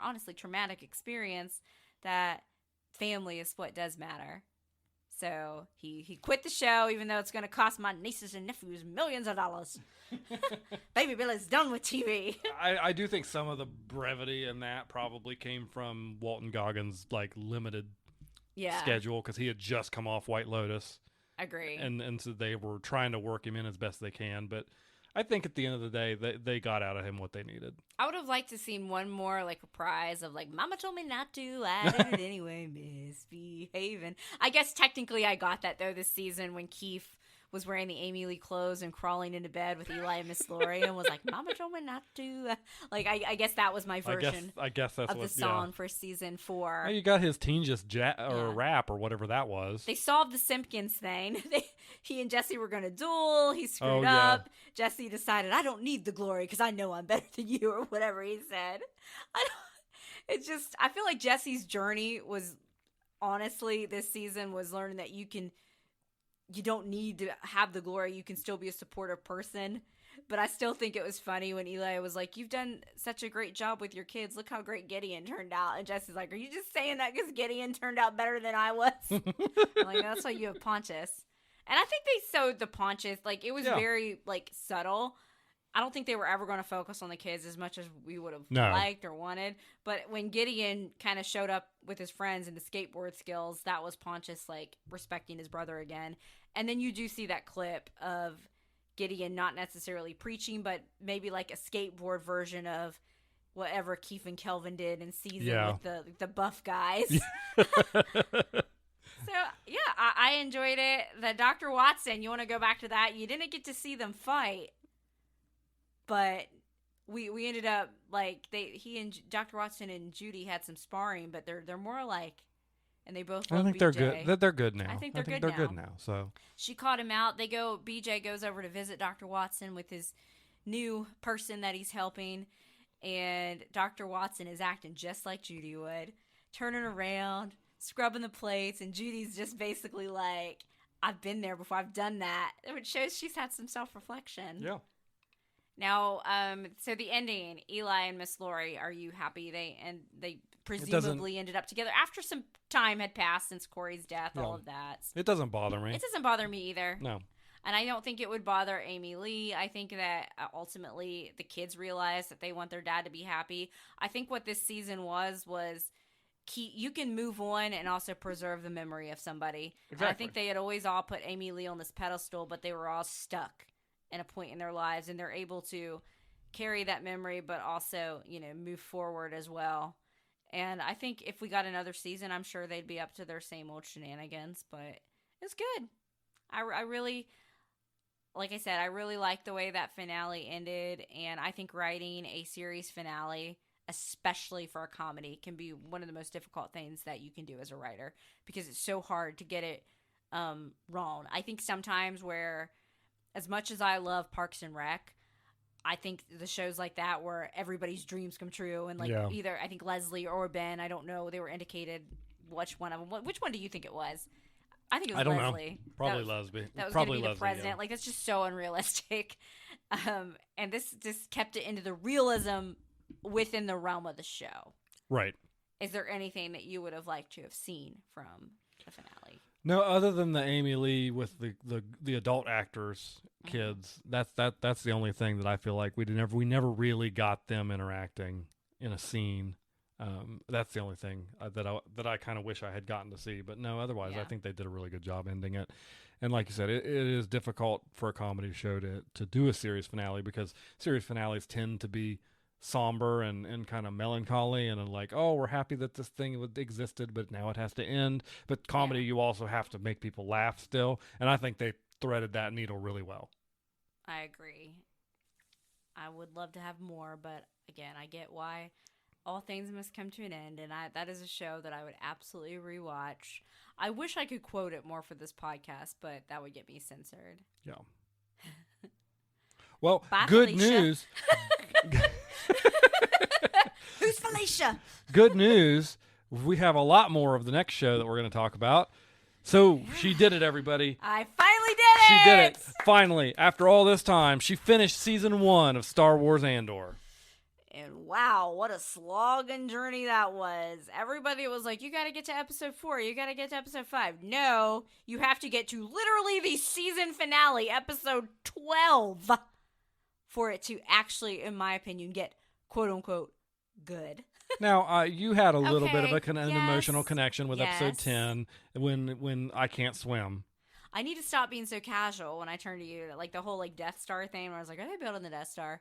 honestly traumatic experience that family is what does matter. So he quit the show, even though it's going to cost my nieces and nephews millions of dollars. Baby Billy's done with TV.
I do think some of the brevity in that probably came from Walton Goggins' like limited schedule because he had just come off White Lotus.
Agree.
And so they were trying to work him in as best they can, but I think at the end of the day, they got out of him what they needed.
I would have liked to seen one more, like, reprise of, like, Mama told me not to, I did it anyway, misbehaving. I guess technically I got that, though, this season when Keith was wearing the Amy Lee clothes and crawling into bed with Eli and Miss Lori and was like, Mama told me not to. Like, I guess that was my version
I guess that's
of the song for season 4.
Well, you got his Tingus rap or whatever that was.
They solved the Simpkins thing. He and Jesse were going to duel. He screwed up. Jesse decided, I don't need the glory because I know I'm better than you or whatever he said. It's just, I feel like Jesse's journey was, honestly, this season was learning that you don't need to have the glory. You can still be a supportive person. But I still think it was funny when Eli was like, you've done such a great job with your kids. Look how great Gideon turned out. And Jesse's like, are you just saying that because Gideon turned out better than I was? I'm like, that's why you have Pontius. And I think they sewed the Pontius. Like, it was very, like, subtle. I don't think they were ever going to focus on the kids as much as we would have liked or wanted. But when Gideon kind of showed up with his friends and the skateboard skills, that was Pontius, like, respecting his brother again. And then you do see that clip of Gideon not necessarily preaching, but maybe like a skateboard version of whatever Keith and Kelvin did in season with the buff guys. So, yeah, I enjoyed it. The Dr. Watson, you want to go back to that? You didn't get to see them fight, but we ended up, like, he and Dr. Watson and Judy had some sparring, but they're more like, and they both love
I think
BJ.
they're good. They're good now.
I think they're good now.
So
she caught him out. BJ goes over to visit Dr. Watson with his new person that he's helping, and Dr. Watson is acting just like Judy would, turning around, scrubbing the plates, and Judy's just basically like, I've been there before, I've done that. It shows she's had some self-reflection.
Yeah.
Now, so the ending, Eli and Miss Laurie, are you happy? They presumably ended up together after some time had passed since Corey's death, all of that.
It doesn't bother me.
It doesn't bother me either.
No.
And I don't think it would bother Amy Lee. I think that ultimately the kids realize that they want their dad to be happy. I think what this season was you can move on and also preserve the memory of somebody.
Exactly.
And I think they had always all put Amy Lee on this pedestal, but they were all stuck in a point in their lives, and they're able to carry that memory, but also, move forward as well. And I think if we got another season, I'm sure they'd be up to their same old shenanigans, but it's good. I really, like I said, I really like the way that finale ended, and I think writing a series finale, especially for a comedy, can be one of the most difficult things that you can do as a writer, because it's so hard to get it wrong. I think sometimes where, as much as I love Parks and Rec, I think the shows like that where everybody's dreams come true, and either I think Leslie or Ben, I don't know, they were indicated which one of them. Which one do you think it was? I think it was Leslie.
Know. Probably Leslie.
That was
probably
going to be the president.
Yeah.
Like, that's just so unrealistic. And this just kept it into the realism within the realm of the show.
Right.
Is there anything that you would have liked to have seen from the finale?
No, other than the Amy Lee with the adult actors, kids. That's the only thing that I feel like we never really got them interacting in a scene. That's the only thing that I kind of wish I had gotten to see. But no, otherwise, I think they did a really good job ending it. And like you said, it is difficult for a comedy show to do a series finale, because series finales tend to be somber and kind of melancholy, and like, oh, we're happy that this thing existed, but now it has to end. But comedy, you also have to make people laugh still, and I think they threaded that needle really well.
I agree. I would love to have more, but again, I get why all things must come to an end, and that is a show that I would absolutely rewatch. I wish I could quote it more for this podcast, but that would get me censored.
Yeah. Well,
Bye,
good
Felicia.
News.
Who's Felicia?
Good news. We have a lot more of the next show that we're going to talk about. So she did it, everybody.
I finally did it!
She did it. Finally, after all this time, she finished season 1 of Star Wars Andor.
And wow, what a slog and journey that was. Everybody was like, you got to get to episode 4. You got to get to episode 5. No, you have to get to literally the season finale, episode 12, for it to actually, in my opinion, get quote-unquote good.
Now, you had a little bit of
Okay,
an emotional connection with episode 10 when I can't swim.
I need to stop being so casual when I turn to you. Like the whole like Death Star thing where I was like, are they building the Death Star?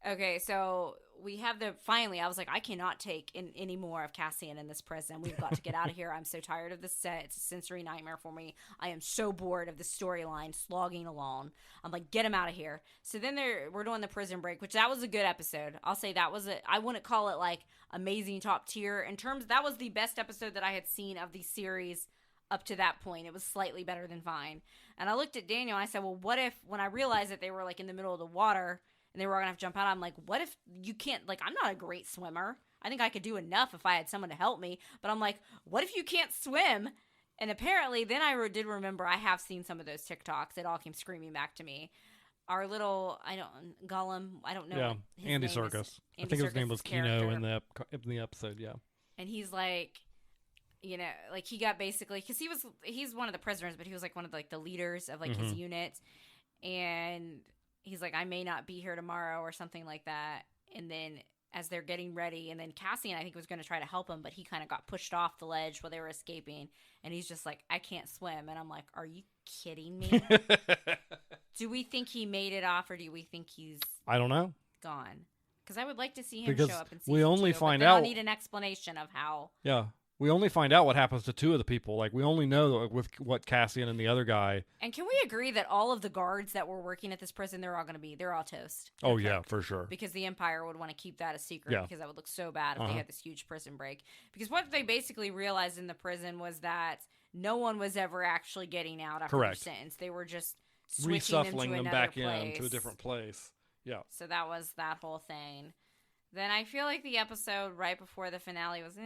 Okay, so we have finally, I was like, I cannot take any more of Cassian in this prison. We've got to get out of here. I'm so tired of this set. It's a sensory nightmare for me. I am so bored of the storyline slogging along. I'm like, get him out of here. So then we're doing the prison break, which that was a good episode. I'll say that was I wouldn't call it like amazing top tier. That was the best episode that I had seen of the series up to that point. It was slightly better than fine. And I looked at Daniel and I said, well, what if, when I realized that they were like in the middle of the water and they were all gonna have to jump out, I'm like, what if you can't, like, I'm not a great swimmer. I think I could do enough if I had someone to help me. But I'm like, what if you can't swim? And apparently, then I did remember I have seen some of those TikToks. It all came screaming back to me. Our little, Gollum, I don't know.
Yeah,
what his
Andy
name
Serkis.
is.
I think his name was Kino in
character.
the episode, yeah.
And he's like, you know, like he got basically, because he's one of the prisoners, but he was like one of like the leaders of like his unit. And he's like, I may not be here tomorrow or something like that. And then as they're getting ready, and then Cassian, I think, was going to try to help him, but he kind of got pushed off the ledge while they were escaping. And he's just like, I can't swim. And I'm like, are you kidding me? Do we think he made it off, or do we think he's
I don't know.
gone? Because I would like to see him
Because
show up in season
we only
2,
find
but then
out-
I'll need an explanation of how.
Yeah. We only find out what happens to 2 of the people. Like, we only know with what Cassian and the other guy.
And can we agree that all of the guards that were working at this prison, they're all toast? They're
Oh, yeah,
cooked.
for sure.
Because the Empire would want to keep that a secret,
Yeah.
because that would look so bad if they had this huge prison break. Because what they basically realized in the prison was that no one was ever actually getting out after their sentence. They were just switching
Reshuffling them back in to a different place. Yeah.
So that was that whole thing. Then I feel like the episode right before the finale was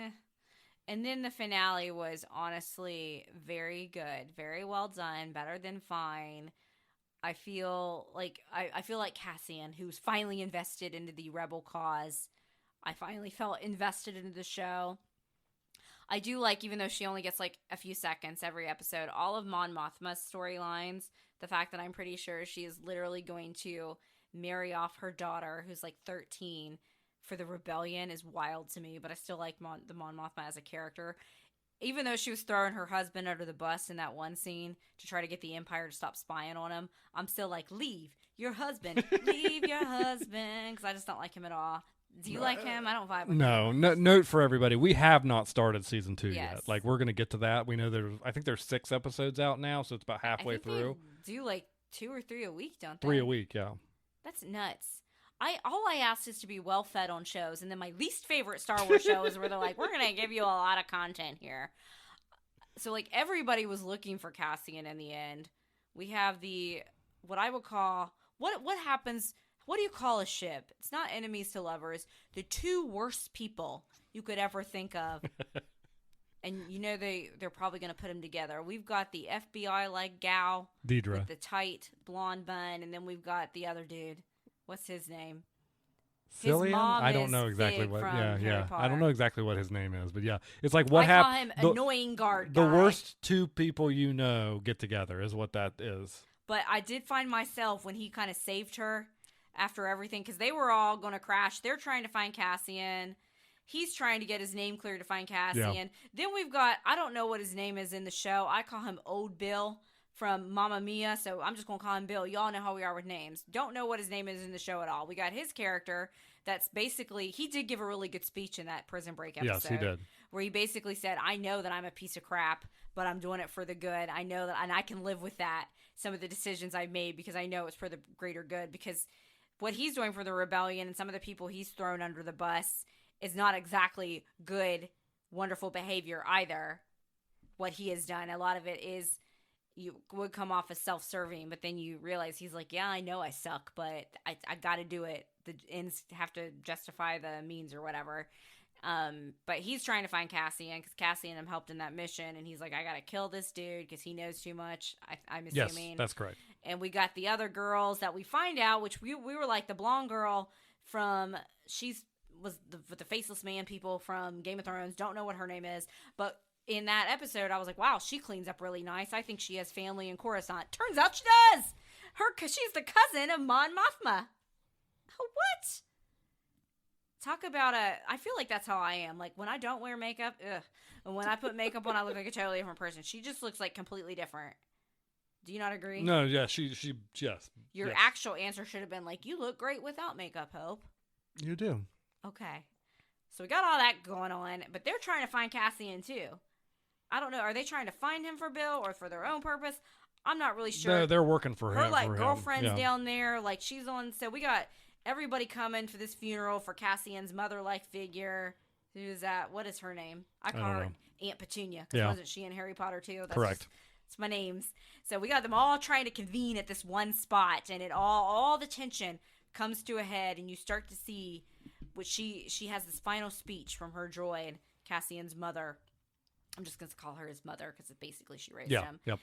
and then the finale was honestly very good, very well done, better than fine. I feel like Cassian, who's finally invested into the rebel cause. I finally felt invested into the show. I do like, even though she only gets like a few seconds every episode, all of Mon Mothma's storylines. The fact that I'm pretty sure she is literally going to marry off her daughter, who's like 13, for the rebellion is wild to me. But I still like Mon Mothma as a character. Even though she was throwing her husband under the bus in that one scene to try to get the Empire to stop spying on him, I'm still like, leave your husband. Leave your husband. Because I just don't like him at all. Do you like him? I don't vibe with him.
No. Note for everybody: we have not started season 2
Yes.
yet. Like, we're going to get to that. We know I think there's 6 episodes out now, so it's about halfway
I think
through.
They do like 2 or 3 a week, don't they?
3 a week, yeah.
That's nuts. All I asked is to be well fed on shows, and then my least favorite Star Wars show is where they're like, we're gonna give you a lot of content here. So like everybody was looking for Cassian in the end. We have what I would call what happens. What do you call a ship? It's not enemies to lovers. The 2 worst people you could ever think of. And you know they're probably going to put them together. We've got the FBI-like gal.
Deidre.
With the tight blonde bun. And then we've got the other dude. What's his name?
Cillian?
mom
I don't
is
know exactly
Fig
what.
from
Yeah,
Harry
yeah. I
Potter.
don't know exactly what his name is, but yeah, it's like what
I call
happened.
him annoying guard guy.
The worst 2 people you know get together is what that is.
But I did find myself when he kind of saved her after everything, because they were all going to crash. They're trying to find Cassian. He's trying to get his name cleared to find Cassian.
Yeah.
Then we've got, I don't know what his name is in the show. I call him Old Bill from Mamma Mia, so I'm just going to call him Bill. Y'all know how we are with names. Don't know what his name is in the show at all. We got his character that's basically, he did give a really good speech in that Prison Break episode.
Yes, he did.
Where he basically said, I know that I'm a piece of crap, but I'm doing it for the good. I know that, and I can live with that, some of the decisions I've made, because I know it's for the greater good, because what he's doing for the rebellion and some of the people he's thrown under the bus is not exactly good, wonderful behavior either. What he has done, a lot of it is, you would come off as self-serving, but then you realize he's like, yeah, I know I suck, but I got to do it. The ends have to justify the means or whatever. But he's trying to find Cassian, because Cassian him helped in that mission, and he's like, I got to kill this dude because he knows too much. I'm assuming.
Yes, that's correct.
And we got the other girls that we find out, which we were like the blonde girl from, was with the faceless man people from Game of Thrones. Don't know what her name is, but in that episode, I was like, wow, she cleans up really nice. I think she has family in Coruscant. Turns out she does. She's the cousin of Mon Mothma. What? Talk about I feel like that's how I am. Like, when I don't wear makeup, ugh. And when I put makeup on, I look like a totally different person. She just looks like completely different. Do you not agree?
No, yeah, she yes.
Your
yes.
actual answer should have been like, you look great without makeup, Hope.
You do.
Okay. So we got all that going on, but they're trying to find Cassian too. I don't know. Are they trying to find him for Bill or for their own purpose? I'm not really sure.
They're working for him.
Her like
for
girlfriend's
him. Yeah.
down there, like she's on. So we got everybody coming for this funeral for Cassian's mother-like figure. Who's that? What is her name? I call her Aunt Petunia, because wasn't she in Harry Potter too? That's
Correct.
It's my names. So we got them all trying to convene at this one spot, and all the tension comes to a head, and you start to see which she has this final speech from her droid, Cassian's mother. I'm just going to call her his mother because basically she raised him.
Yep.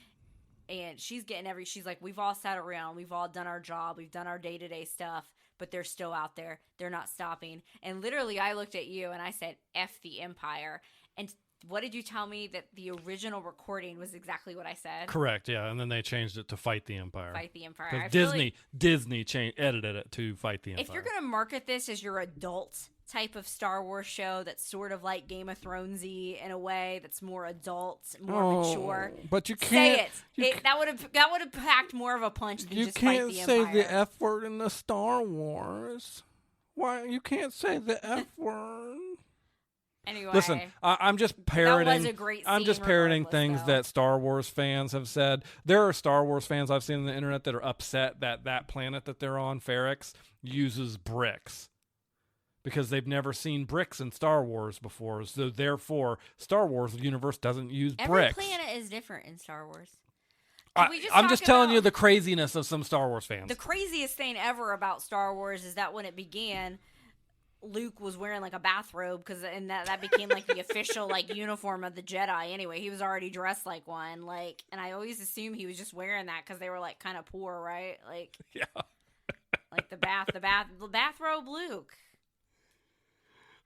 And she's she's like, we've all sat around, we've all done our job, we've done our day-to-day stuff, but they're still out there. They're not stopping. And literally I looked at you and I said, F the Empire. And what did you tell me? That the original recording was exactly what I said?
Correct, yeah. And then they changed it to Fight the Empire.
Fight the Empire.
Because Disney edited it to Fight the Empire.
If you're going to market this as your adult type of Star Wars show that's sort of like Game of Thronesy in a way that's more adult, more mature,
but you can't
say it. That would have packed more of a punch than just Fight the Empire.
You can't say the F word in the Star Wars. Why you can't say the F word?
Anyway,
listen, I'm just parroting.
That was a great scene
things
though.
that Star Wars fans have said. There are Star Wars fans I've seen on the internet that are upset that planet that they're on, Ferrix, uses bricks because they've never seen bricks in Star Wars before. So therefore, Star Wars universe doesn't use bricks.
Every planet is different in Star Wars.
I'm just telling you the craziness of some Star Wars fans.
The craziest thing ever about Star Wars is that when it began, Luke was wearing like a bathrobe and that became like the official like uniform of the Jedi. Anyway, he was already dressed like one. Like, and I always assumed he was just wearing that because they were like kind of poor, right? Like,
yeah,
like the bathrobe Luke.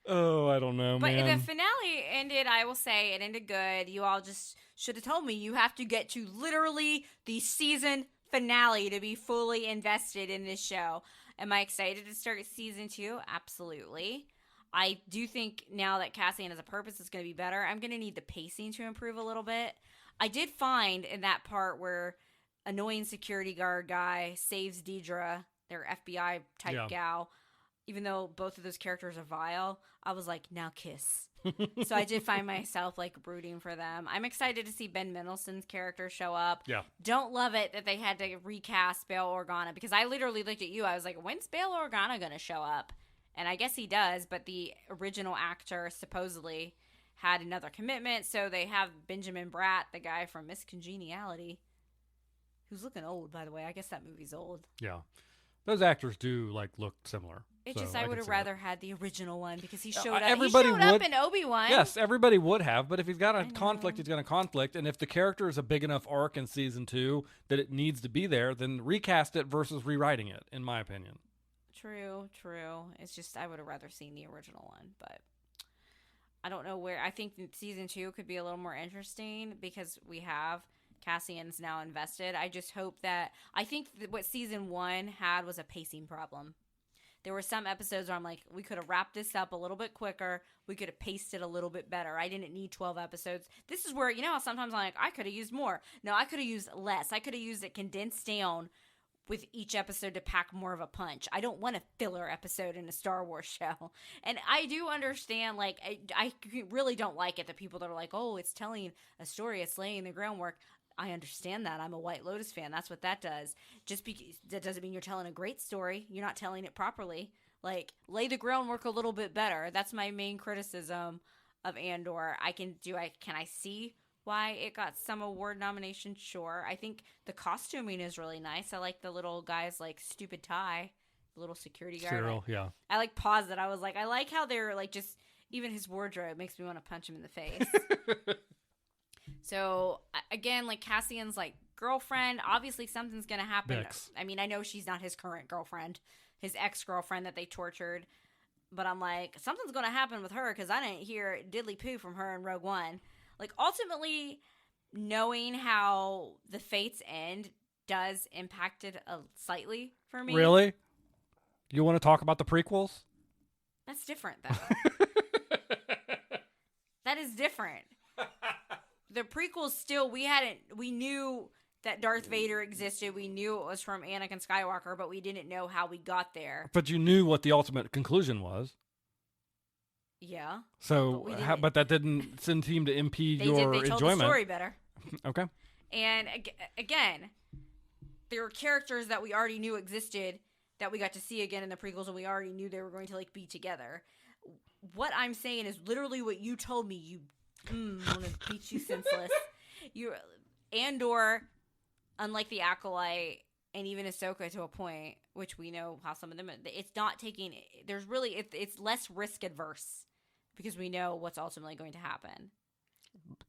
Oh, I don't know,
but
man.
The finale ended. I will say it ended good. You all just should have told me you have to get to literally the season finale to be fully invested in this show. Am I excited to start season 2? Absolutely. I do think now that Cassian has a purpose, it's going to be better. I'm going to need the pacing to improve a little bit. I did find in that part where annoying security guard guy saves Deidre, their FBI type gal, even though both of those characters are vile, I was like, now kiss. So I did find myself like rooting for them. I'm excited to see Ben Mendelsohn's character show up.
Yeah.
Don't love it that they had to recast Bail Organa because I literally looked at you. I was like, when's Bail Organa going to show up? And I guess he does, but the original actor supposedly had another commitment. So they have Benjamin Bratt, the guy from Miss Congeniality, who's looking old, by the way. I guess that movie's old.
Yeah. Those actors do like look similar.
I would have rather had the original one because he showed up.
Everybody
he showed up in Obi-Wan.
Yes, everybody would have. But if he's got a conflict, he's going to conflict. And if the character is a big enough arc in season 2 that it needs to be there, then recast it versus rewriting it, in my opinion.
True. It's just I would have rather seen the original one, but I don't know where. I think season 2 could be a little more interesting because we have Cassian's now invested. I just hope that I think what season 1 had was a pacing problem. There were some episodes where I'm like, we could have wrapped this up a little bit quicker. We could have paced it a little bit better. I didn't need 12 episodes. This is where, how sometimes I'm like, I could have used more. No, I could have used less. I could have used it condensed down with each episode to pack more of a punch. I don't want a filler episode in a Star Wars show. And I do understand, like, I really don't like it, the people that are like, oh, it's telling a story, it's laying the groundwork. I understand that. I'm a White Lotus fan. That's what that does. That doesn't mean you're telling a great story. You're not telling it properly. Like, lay the groundwork a little bit better. That's my main criticism of Andor. Can I see why it got some award nominations? Sure. I think the costuming is really nice. I like the little guy's like stupid tie, the little security guard.
Cyril, yeah.
I like paused it. I was like, I like how they're like just even his wardrobe makes me want to punch him in the face. So, again, like, Cassian's, like, girlfriend, obviously something's going to happen.
Bix.
I mean, I know she's not his current girlfriend, his ex-girlfriend that they tortured. But I'm like, something's going to happen with her because I didn't hear diddly poo from her in Rogue One. Like, ultimately, knowing how the fates end does impact it slightly for me.
Really? You want to talk about the prequels?
That's different, though. That is different. The prequels still, we knew that Darth Vader existed. We knew it was from Anakin Skywalker, but we didn't know how we got there.
But you knew what the ultimate conclusion was.
Yeah.
So, but that didn't seem to impede your enjoyment.
They told the story better.
Okay.
And again, there were characters that we already knew existed that we got to see again in the prequels, and we already knew they were going to like be together. What I'm saying is literally what you told me. You want to beat you senseless. Andor, unlike the Acolyte and even Ahsoka to a point, which we know how some of them, it's not taking, there's really, it's less risk adverse because we know what's ultimately going to happen.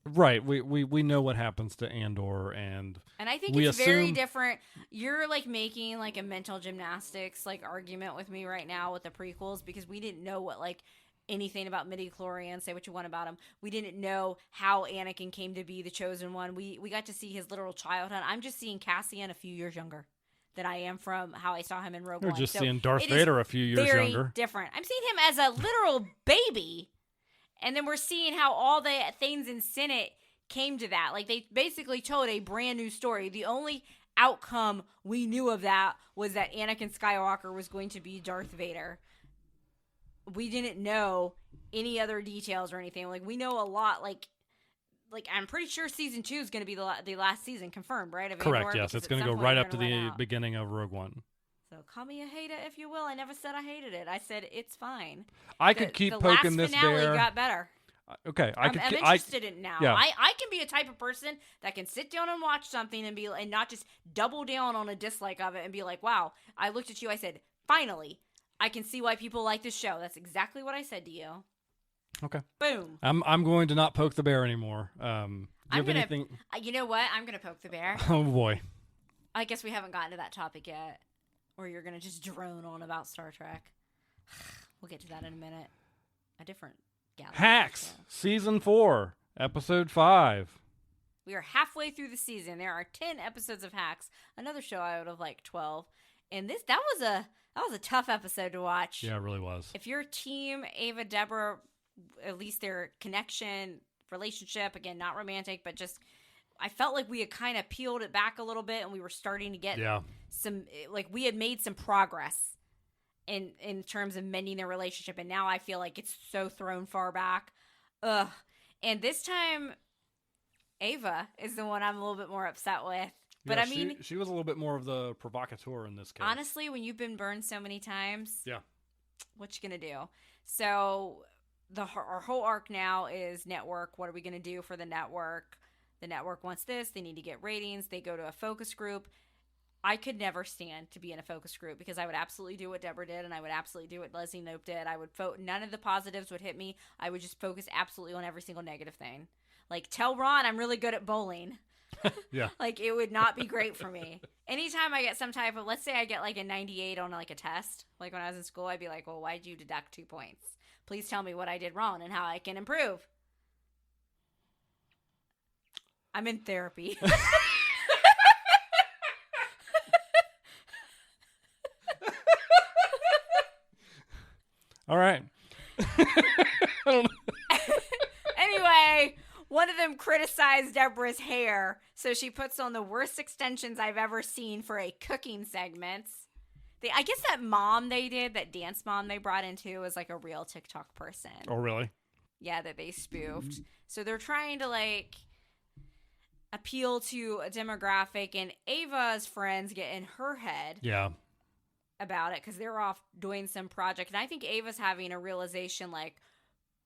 Right. We know what happens to Andor, and
I think it's very different. You're like making like a mental gymnastics like argument with me right now with the prequels because we didn't know what like anything about midichlorians. Say what you want about him. We didn't know how Anakin came to be the chosen one. We got to see his literal childhood. I'm just seeing Cassian a few years younger than I am from how I saw him in Rogue One.
You're just seeing Darth Vader a few years younger.
Different. I'm seeing him as a literal baby. And then we're seeing how all the things in Senate came to that. Like, they basically told a brand new story. The only outcome we knew of that was that Anakin Skywalker was going to be Darth Vader. We didn't know any other details or anything. Like, we know a lot. Like I'm pretty sure season 2 is going to be the last season confirmed, right? Of
Correct,
Andor,
yes. It's going to go right up to the beginning of Rogue One.
So call me a hater if you will. I never said I hated it. I said it's fine.
I could keep poking this bear.
The last finale got better.
Okay,
I'm interested in it now.
Yeah.
I can be a type of person that can sit down and watch something and not just double down on a dislike of it and be like, wow, I looked at you, I said, finally, I can see why people like this show. That's exactly what I said to you.
Okay.
Boom.
I'm going to not poke the bear anymore. Anything?
You know what? I'm gonna poke the bear.
Oh boy.
I guess we haven't gotten to that topic yet. Or you're going to just drone on about Star Trek. We'll get to that in a minute. A different galaxy.
Hacks, Season 4, Episode 5.
We are halfway through the season. There are 10 episodes of Hacks. Another show I would have liked 12. And that was a tough episode to watch.
Yeah, it really was.
If you're team Ava, Deborah, at least their connection, relationship, again, not romantic, but just... I felt like we had kind of peeled it back a little bit and we were starting to get some, like we had made some progress in terms of mending their relationship. And now I feel like it's so thrown far back. Ugh. And this time, Ava is the one I'm a little bit more upset with. But
yeah,
I mean,
she was a little bit more of the provocateur in this case.
Honestly, when you've been burned so many times, what you going to do? So our whole arc now is network. What are we going to do for the network? The network wants this. They need to get ratings. They go to a focus group. I could never stand to be in a focus group because I would absolutely do what Deborah did and I would absolutely do what Leslie Knope did. I would none of the positives would hit me. I would just focus absolutely on every single negative thing. Like, tell Ron I'm really good at bowling.
Yeah.
Like, it would not be great for me. Anytime I get some type of, let's say I get like a 98 on like a test, like when I was in school, I'd be like, well, why'd you deduct 2 points? Please tell me what I did wrong and how I can improve. I'm in therapy.
All right.
Anyway, one of them criticized Deborah's hair, so she puts on the worst extensions I've ever seen for a cooking segment. I guess that mom they did, that dance mom they brought into, was like a real TikTok person.
Oh, really?
Yeah, that they spoofed. So they're trying to like appeal to a demographic, and Ava's friends get in her head about it because they're off doing some project. And I think Ava's having a realization like,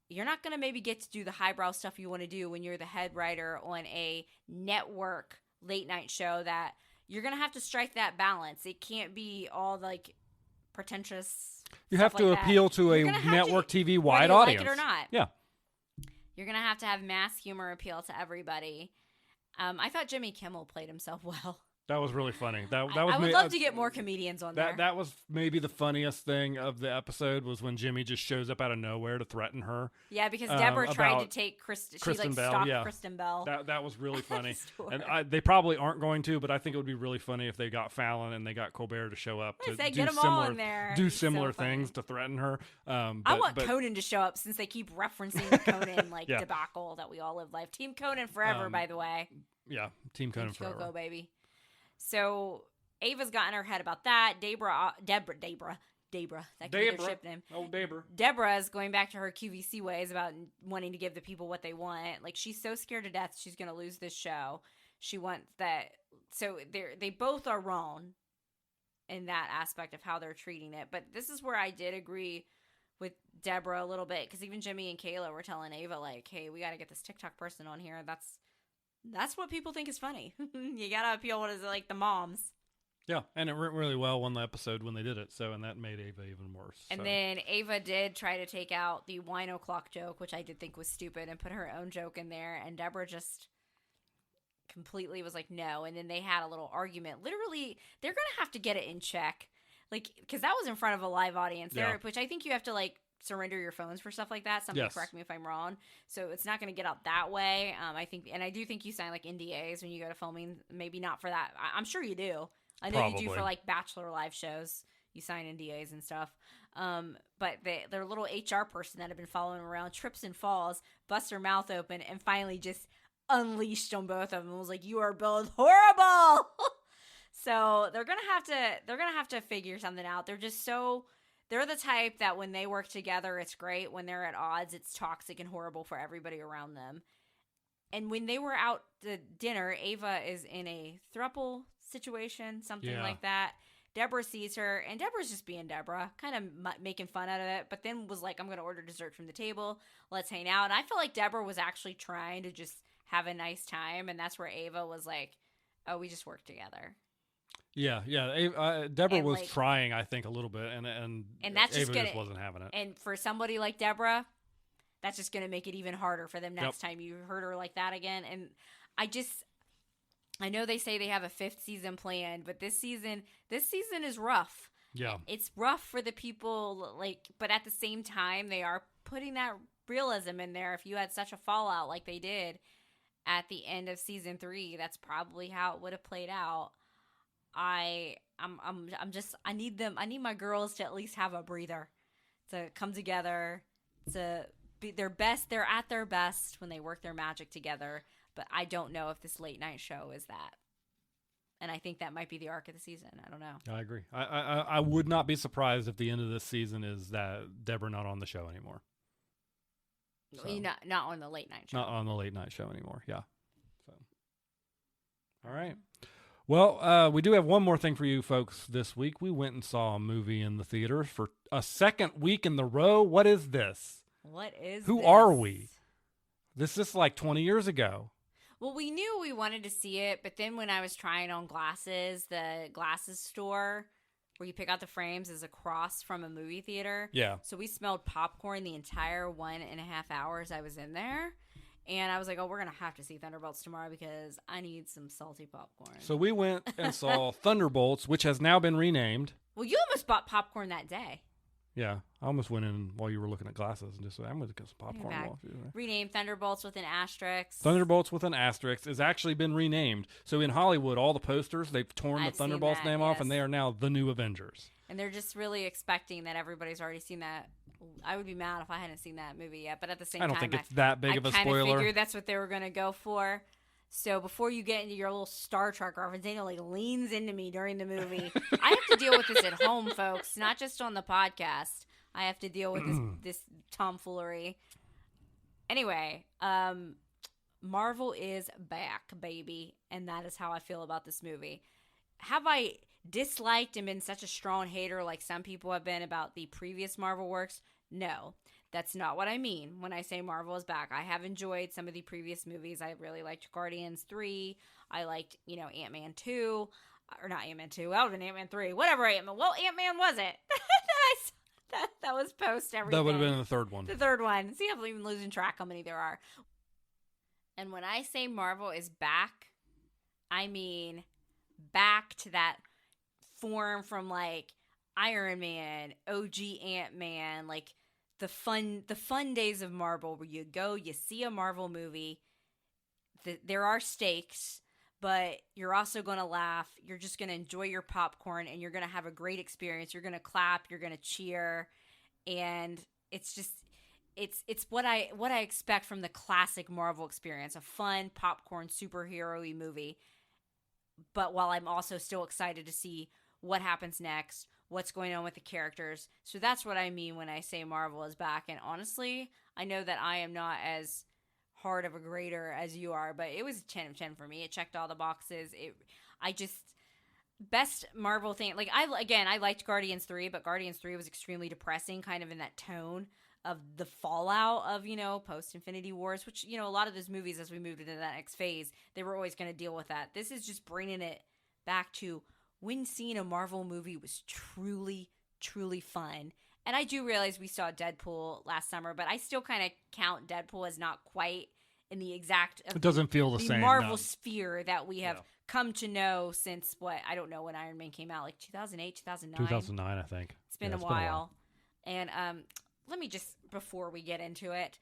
you're not going to maybe get to do the highbrow stuff you want to do when you're the head writer on a network late night show, that you're going to have to strike that balance. It can't be all like pretentious.
You have to appeal to a network TV wide audience.
Like it or not.
Yeah.
You're going to have mass humor appeal to everybody. I thought Jimmy Kimmel played himself well.
That was really funny. I
would love to get more comedians on there.
That was maybe the funniest thing of the episode, was when Jimmy just shows up out of nowhere to threaten her.
Yeah, because Deborah tried to take Kristen Bell. Stalked Kristen Bell.
That was really funny. And they probably aren't going to, but I think it would be really funny if they got Fallon and they got Colbert to show up to do similar things to threaten her.
I want Conan to show up, since they keep referencing the Conan debacle that we all live life. Team Conan forever, by the way.
Yeah, Team Conan forever.
Go, baby. So Ava's got in her head about that. Deborah, that could be their ship name.
Oh, Deborah.
Deborah is going back to her QVC ways about wanting to give the people what they want. Like, she's so scared to death she's going to lose this show. She wants that. So they both are wrong in that aspect of how they're treating it. But this is where I did agree with Deborah a little bit, because even Jimmy and Kayla were telling Ava, like, hey, we got to get this TikTok person on here. That's what people think is funny. You gotta appeal, what is it, like the moms.
Yeah, and it went really well on the episode when they did it. So, and that made Ava even worse.
And then Ava did try to take out the wine o'clock joke, which I did think was stupid, and put her own joke in there. And Deborah just completely was like, no. And then they had a little argument. Literally, they're going to have to get it in check. Like, because that was in front of a live audience there, which I think you have to, like, surrender your phones for stuff like that. Somebody correct me if I'm wrong. So it's not going to get out that way. I think, and I do think you sign, like, NDAs when you go to filming. Maybe not for that. I'm sure you do. I know you do for, like, Bachelor live shows. You sign NDAs and stuff. But their little HR person that had been following them around trips and falls, busts her mouth open, and finally just unleashed on both of them. It was like, you are both horrible. So they're gonna have to figure something out. They're the type that when they work together, it's great. When they're at odds, it's toxic and horrible for everybody around them. And when they were out to dinner, Ava is in a throuple situation, something like that. Deborah sees her, and Deborah's just being Deborah, kind of making fun out of it, but then was like, I'm going to order dessert from the table. Let's hang out. And I feel like Deborah was actually trying to just have a nice time, and that's where Ava was like, oh, we just work together.
Yeah. Deborah was like, trying, I think, a little bit, and that's Ava just wasn't having it.
And for somebody like Deborah, that's just going to make it even harder for them next time you hurt her like that again. And I know they say they have a 5th season planned, but this season is rough.
Yeah.
It's rough for the people, but at the same time, they are putting that realism in there. If you had such a fallout like they did at the end of season 3, that's probably how it would have played out. I need my girls to at least have a breather, to come together, to be their best. They're at their best when they work their magic together. But I don't know if this late night show is that. And I think that might be the arc of the season. I don't know.
I agree. I would not be surprised if the end of this season is that Deborah not on the show anymore.
So, not on the late night show.
Not on the late night show anymore. Yeah. So, all right. Well, we do have one more thing for you folks this week. We went and saw a movie in the theaters for a second week in the row. What is this? Who are we? This is like 20 years ago.
Well, we knew we wanted to see it, but then when I was trying on glasses, the glasses store where you pick out the frames is across from a movie theater.
Yeah.
So we smelled popcorn the entire 1.5 hours I was in there. And I was like, oh, we're going to have to see Thunderbolts tomorrow because I need some salty popcorn.
So we went and saw Thunderbolts, which has now been renamed.
Well, you almost bought popcorn that day.
Yeah, I almost went in while you were looking at glasses and just said, I'm going to get some popcorn.
Renamed Thunderbolts with an asterisk.
Thunderbolts with an asterisk has actually been renamed. So in Hollywood, all the posters, they've torn the Thunderbolts name off, and they are now the new Avengers.
And they're just really expecting that everybody's already seen that. I would be mad if I hadn't seen that movie yet, but at the same time,
I don't think it's that big of a spoiler.
I kind of figured that's what they were going to go for. So before you get into your little Star Trek reference, Daniel leans into me during the movie. I have to deal with this at home, folks, not just on the podcast. I have to deal with this tomfoolery. Anyway, Marvel is back, baby, and that is how I feel about this movie. Have I disliked and been such a strong hater like some people have been about the previous Marvel works? No, that's not what I mean when I say Marvel is back. I have enjoyed some of the previous movies. I really liked Guardians 3. I liked, Ant-Man 2. Or not Ant-Man 2. That would have been Ant-Man 3. Whatever Ant-Man. Well, Ant-Man was it? That was post everything.
That would have been the third one.
The third one. See, I'm even losing track how many there are. And when I say Marvel is back, I mean back to that form from like Iron Man, OG Ant-Man, like the fun days of Marvel where you go, you see a Marvel movie, there are stakes, but you're also going to laugh. You're just going to enjoy your popcorn, and you're going to have a great experience. You're going to clap. You're going to cheer. And it's just, it's what I expect from the classic Marvel experience, a fun popcorn superhero-y movie. But while I'm also still excited to see what happens next, what's going on with the characters. So that's what I mean when I say Marvel is back. And honestly, I know that I am not as hard of a grader as you are, but it was a 10 of 10 for me. It checked all the boxes. Best Marvel thing. Like I liked Guardians 3, but Guardians 3 was extremely depressing, kind of in that tone of the fallout of, post Infinity Wars, which, a lot of those movies as we moved into that next phase, they were always going to deal with that. This is just bringing it back to when seeing a Marvel movie was truly, truly fun. And I do realize we saw Deadpool last summer, but I still kind of count Deadpool as not quite in the exact...
It doesn't feel the same.
Marvel sphere that we have come to know since, I don't know when Iron Man came out, like 2008, 2009?
2009, I think.
It's been a while. And let me just, before we get into it,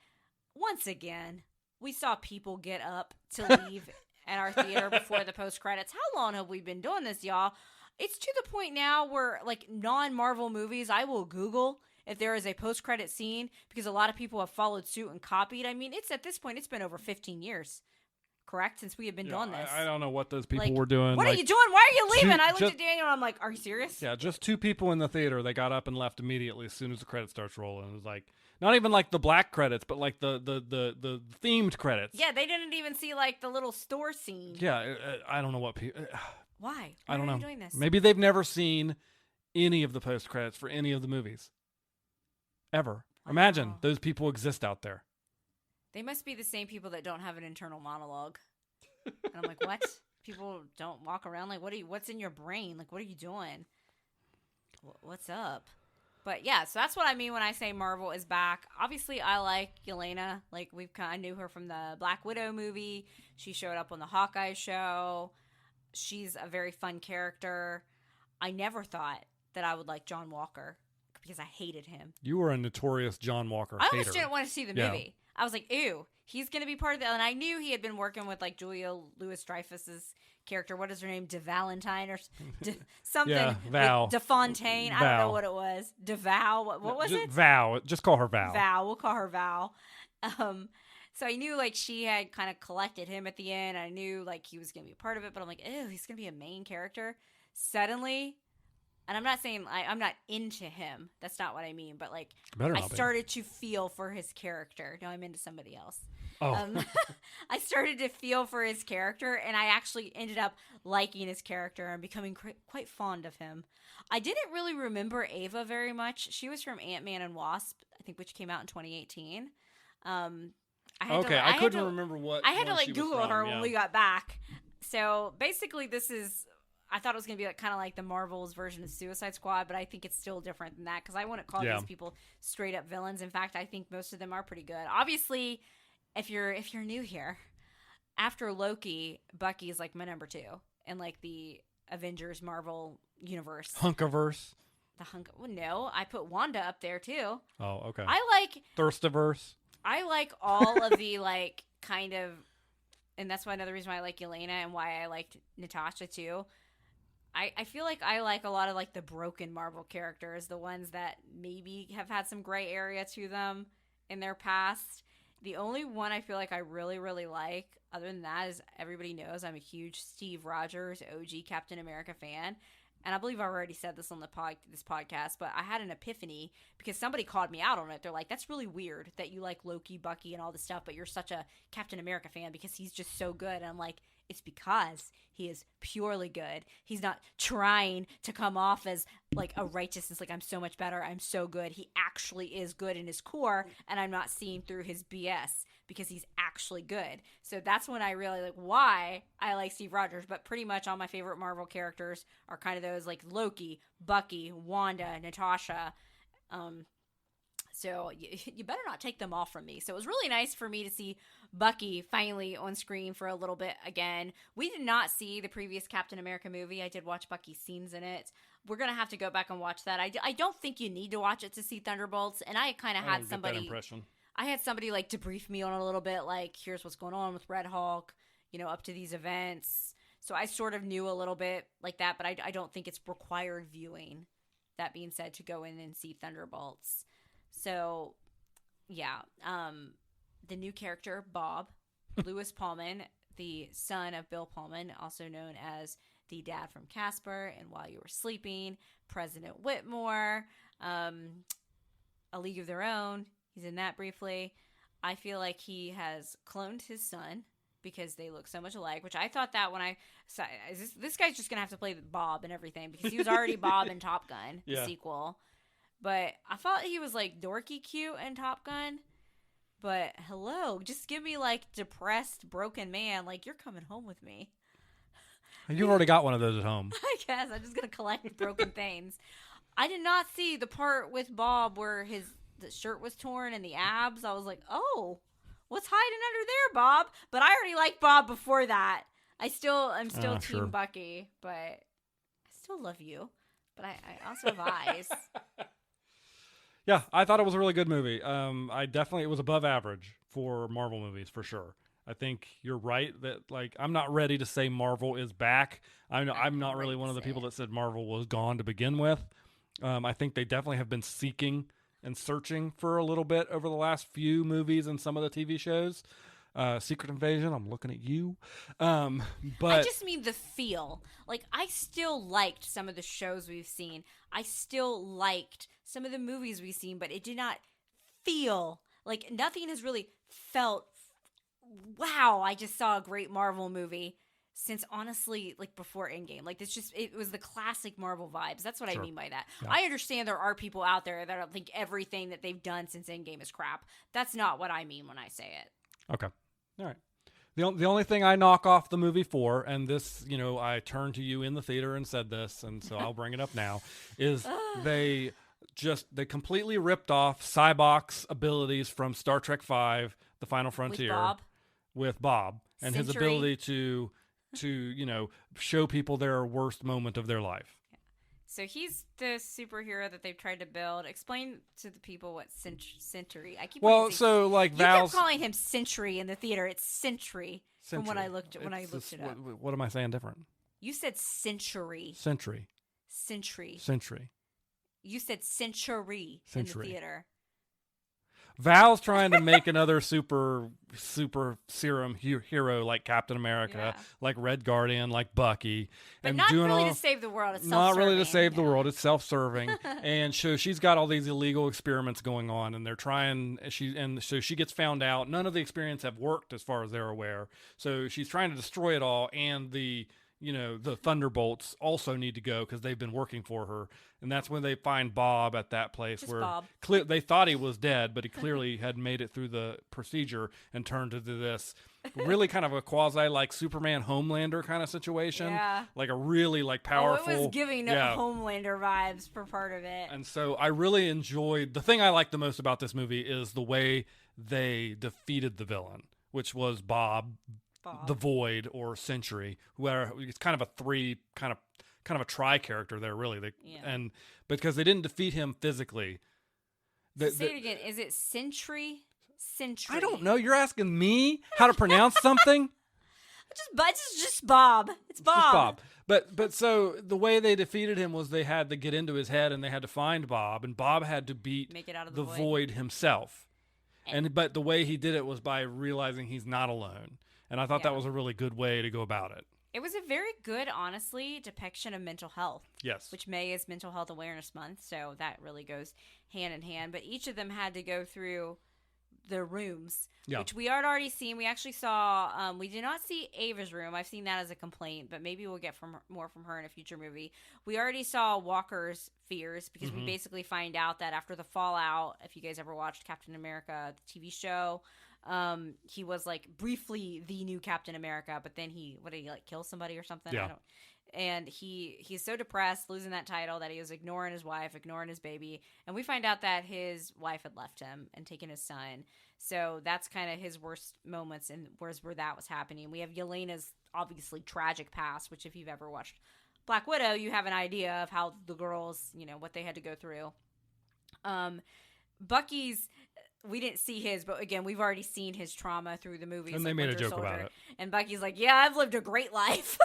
once again, we saw people get up to leave at our theater before the post-credits. How long have we been doing this, y'all? It's to the point now where, like, non-Marvel movies, I will Google if there is a post-credit scene because a lot of people have followed suit and copied. I mean, it's at this point, it's been over 15 years, correct? Since we have been doing this.
I don't know what those people were doing.
What are you doing? Why are you leaving? I looked at Daniel and I'm like, are you serious?
Yeah, just 2 people in the theater. They got up and left immediately as soon as the credits starts rolling. It was like, not even like the black credits, but like the themed credits.
Yeah, they didn't even see like the little store scene.
Yeah, I don't know what people...
Why?
I don't know.
Are you doing this?
Maybe they've never seen any of the post credits for any of the movies. Ever.
Wow.
Imagine those people exist out there.
They must be the same people that don't have an internal monologue. And I'm like, what? People don't walk around like, what's in your brain? Like, what are you doing? What's up? But yeah, so that's what I mean when I say Marvel is back. Obviously, I like Yelena. Like, I knew her from the Black Widow movie. She showed up on the Hawkeye show. She's a very fun character. I never thought that I would like John Walker because I hated him.
You were a notorious John Walker hater.
I almost didn't want to see the movie. I was like, ew, he's going to be part of that. And I knew he had been working with like Julia Louis-Dreyfus's character. What is her name? DeValentine or something.
Yeah, Val.
DeFontaine. I don't know what it was. DeVal. What was it?
Val. Just call her Val.
Val. We'll call her Val. So I knew like she had kind of collected him at the end. I knew like he was going to be a part of it, but I'm like, ew, he's going to be a main character. Suddenly, and I'm not saying I'm not into him. That's not what I mean. But like, I started to feel for his character. No, I'm into somebody else.
Oh.
I started to feel for his character, and I actually ended up liking his character and becoming quite fond of him. I didn't really remember Ava very much. She was from Ant-Man and Wasp, I think, which came out in 2018.
I couldn't remember what.
I had to like Google her when we got back. So basically, I thought it was going to be like kind of like the Marvel's version of Suicide Squad, but I think it's still different than that because I wouldn't call these people straight up villains. In fact, I think most of them are pretty good. Obviously, if you're new here, after Loki, Bucky is like my number 2 in like the Avengers Marvel universe.
Hunkaverse.
No, I put Wanda up there too.
Oh, okay.
I like
Thirstiverse.
I like all of the like kind of, and that's why another reason why I like Yelena and why I liked Natasha too. I feel like I like a lot of like the broken Marvel characters, the ones that maybe have had some gray area to them in their past. The only one I feel like I really, really like, other than that, is everybody knows I'm a huge Steve Rogers, OG Captain America fan. And I believe I already said this on this podcast, but I had an epiphany because somebody called me out on it. They're like, that's really weird that you like Loki, Bucky, and all this stuff, but you're such a Captain America fan because he's just so good. And I'm like, it's because he is purely good. He's not trying to come off as like a righteousness, like I'm so much better, I'm so good. He actually is good in his core, and I'm not seeing through his BS because he's actually good. So that's when I really like why I like Steve Rogers. But pretty much all my favorite Marvel characters are kind of those like Loki, Bucky, Wanda, Natasha. So you better not take them off from me. So it was really nice for me to see Bucky finally on screen for a little bit again. We did not see the previous Captain America movie. I did watch Bucky's scenes in it. We're going to have to go back and watch that. I don't think you need to watch it to see Thunderbolts. And I kind of had somebody...
Get that impression.
I had somebody like debrief me on it a little bit, like here's what's going on with Red Hulk, up to these events. So I sort of knew a little bit like that, but I don't think it's required viewing. That being said, to go in and see Thunderbolts. So, yeah, the new character, Bob, Lewis Pullman, the son of Bill Pullman, also known as the dad from Casper and While You Were Sleeping, President Whitmore, A League of Their Own. He's in that briefly. I feel like he has cloned his son because they look so much alike, which I thought that when I saw, this guy's just going to have to play Bob and everything because he was already Bob in Top Gun, the sequel. But I thought he was like dorky cute in Top Gun. But hello, just give me like depressed, broken man. Like, you're coming home with me.
You've already got one of those at home.
I guess I'm just gonna collect broken things. I did not see the part with Bob where the shirt was torn and the abs. I was like, oh, what's hiding under there, Bob? But I already liked Bob before that. I'm still Team
sure.
Bucky, but I still love you. But I also have eyes.
Yeah, I thought it was a really good movie. It was above average for Marvel movies for sure. I think you're right that like I'm not ready to say Marvel is back. I'm not really one of the people that said Marvel was gone to begin with. I think they definitely have been seeking and searching for a little bit over the last few movies and some of the TV shows. Secret Invasion, I'm looking at you. But
I just mean the feel. Like, I still liked some of the shows we've seen. I still liked some of the movies we've seen, but it did not feel like nothing has really felt, wow, I just saw a great Marvel movie since honestly, like before Endgame. Like, it was the classic Marvel vibes. That's what I mean by that. Yeah. I understand there are people out there that don't think everything that they've done since Endgame is crap. That's not what I mean when I say it.
Okay. All right. The only thing I knock off the movie for, and this, I turned to you in the theater and said this, and so I'll bring it up now, is they completely ripped off Cybok's abilities from Star Trek V, The Final Frontier, with Bob and his ability to show people their worst moment of their life.
So he's the superhero that they've tried to build. Explain to the people what Sentry. I keep
Val's. You kept
calling him Sentry in the theater. It's Sentry. From when I looked it up.
What am I saying different?
You said Century.
Century.
You said Century in the theater.
Val's trying to make another super serum hero like Captain America, like Red Guardian, like Bucky,
but not really to save the world. It's
not really to save the world. It's self-serving, and so she's got all these illegal experiments going on, and they're trying. So she gets found out. None of the experiments have worked as far as they're aware. So she's trying to destroy it all, and the Thunderbolts also need to go because they've been working for her. And that's when they find Bob at that place where they thought he was dead, but he clearly had made it through the procedure and turned into this really kind of a quasi like Superman Homelander kind of situation.
Yeah.
Like a really like powerful.
It was giving Homelander vibes for part of it.
And so I really enjoyed, the thing I like the most about this movie is the way they defeated the villain, which was Bob. The Void or Sentry, where it's kind of a kind of a tri character there, really. And because they didn't defeat him physically.
Say it again. Is it Sentry? Sentry.
I don't know. You're asking me how to pronounce something.
It's just Bob. It's Bob.
Just Bob. But so the way they defeated him was they had to get into his head and they had to find Bob, and Bob had to beat
Make it out of
the Void himself. But the way he did it was by realizing he's not alone. And I thought that was a really good way to go about it.
It was a very good, honestly, depiction of mental health.
Yes.
Which May is Mental Health Awareness Month, so that really goes hand in hand. But each of them had to go through the rooms, which we had already seen. We actually saw, we did not see Ava's room. I've seen that as a complaint, but maybe we'll get more from her in a future movie. We already saw Walker's fears because we basically find out that after the fallout, if you guys ever watched Captain America, the TV show, he was like briefly the new Captain America, but then he like kill somebody or something?
Yeah.
And he's so depressed losing that title that he was ignoring his wife, ignoring his baby, and we find out that his wife had left him and taken his son. So that's kind of his worst moments, and where that was happening. We have Yelena's obviously tragic past, which if you've ever watched Black Widow, you have an idea of how the girls, what they had to go through. Bucky's, we didn't see his, but again, we've already seen his trauma through the movies.
And they made a joke about it.
And Bucky's like, yeah, I've lived a great life.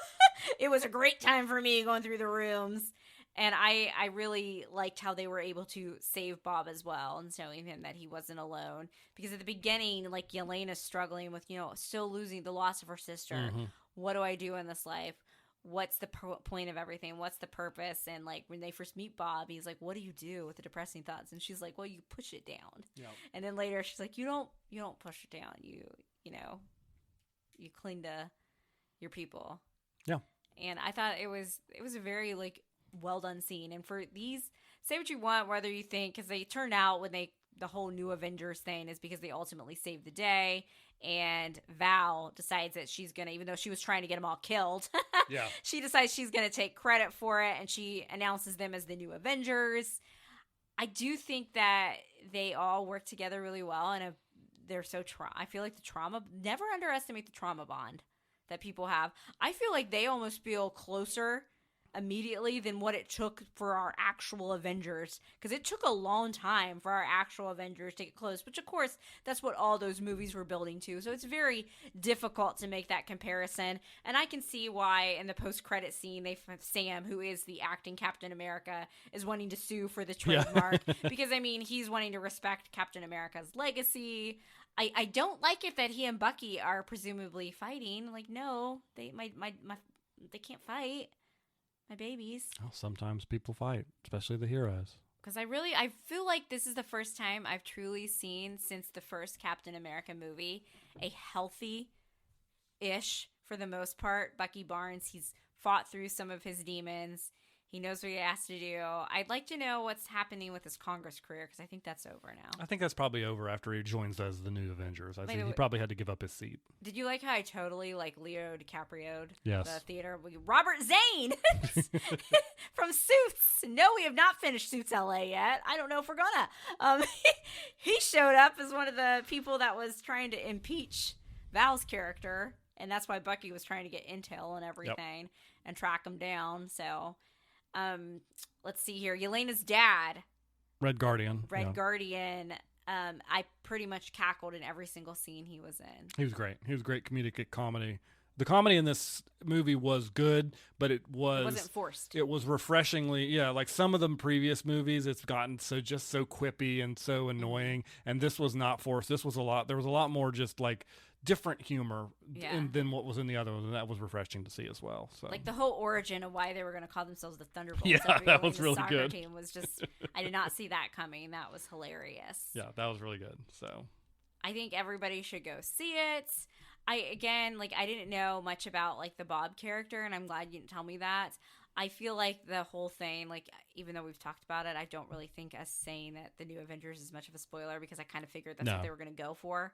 It was a great time for me going through the rooms. And I really liked how they were able to save Bob as well and showing him that he wasn't alone. Because at the beginning, like, Yelena's struggling with, still losing the loss of her sister. Mm-hmm. What do I do in this life? What's the point of everything? What's the purpose? And like when they first meet Bob, he's like, what do you do with the depressing thoughts? And she's like, well, you push it down. Yep. And then later she's like, you don't push it down. You cling to your people.
Yeah.
And I thought it was a very like well done scene. And for these, say what you want, whether you think, because they turned out when they the whole New Avengers thing is because they ultimately save the day, and Val decides that she's gonna, even though she was trying to get them all killed,
Yeah.
she decides she's gonna take credit for it, and she announces them as the New Avengers. I do think that they all work together really well, and they're so I feel like the trauma, never underestimate the trauma bond that people have. I feel like they almost feel closer immediately than what it took for our actual Avengers, because it took a long time for our actual Avengers to get close, which of course that's what all those movies were building to, so it's very difficult to make that comparison. And I can see why in the post-credit scene Sam, who is the acting Captain America, is wanting to sue for the trademark. Because I mean, he's wanting to respect Captain America's legacy. I don't like it that he and Bucky are presumably fighting. Like, no, they can't fight. My babies.
Well, sometimes people fight, especially the heroes.
Because I feel like this is the first time I've truly seen, since the first Captain America movie, a healthy-ish, for the most part, Bucky Barnes. He's fought through some of his demons. He knows what he has to do. I'd like to know what's happening with his Congress career, because I think that's over now.
I think that's probably over after he joins as the New Avengers. I think he probably had to give up his seat.
Did you like how I totally Leo DiCaprio'd
the
theater? Robert Zane from Suits. No, we have not finished Suits LA yet. I don't know if we're gonna. He showed up as one of the people that was trying to impeach Val's character, and that's why Bucky was trying to get intel and everything and track him down. So... let's see here. Yelena's dad,
Red Guardian.
Guardian. I pretty much cackled in every single scene he was in.
He was great. He was great comedic comedy. The comedy in this movie was good, but it wasn't
forced.
It was refreshingly, like some of the previous movies, it's gotten so quippy and so annoying, and this was not forced. This was there was a lot more just like different humor than what was in the other one, and that was refreshing to see as well. So,
like the whole origin of why they were going to call themselves the Thunderbolts.
That was really good.
Team was just, I did not see that coming. That was hilarious.
Yeah, that was really good. So,
I think everybody should go see it. I didn't know much about like the Bob character, and I'm glad you didn't tell me that. I feel like the whole thing, like, even though we've talked about it, I don't really think us saying that the New Avengers is much of a spoiler, because I kind of figured that's what they were going to go for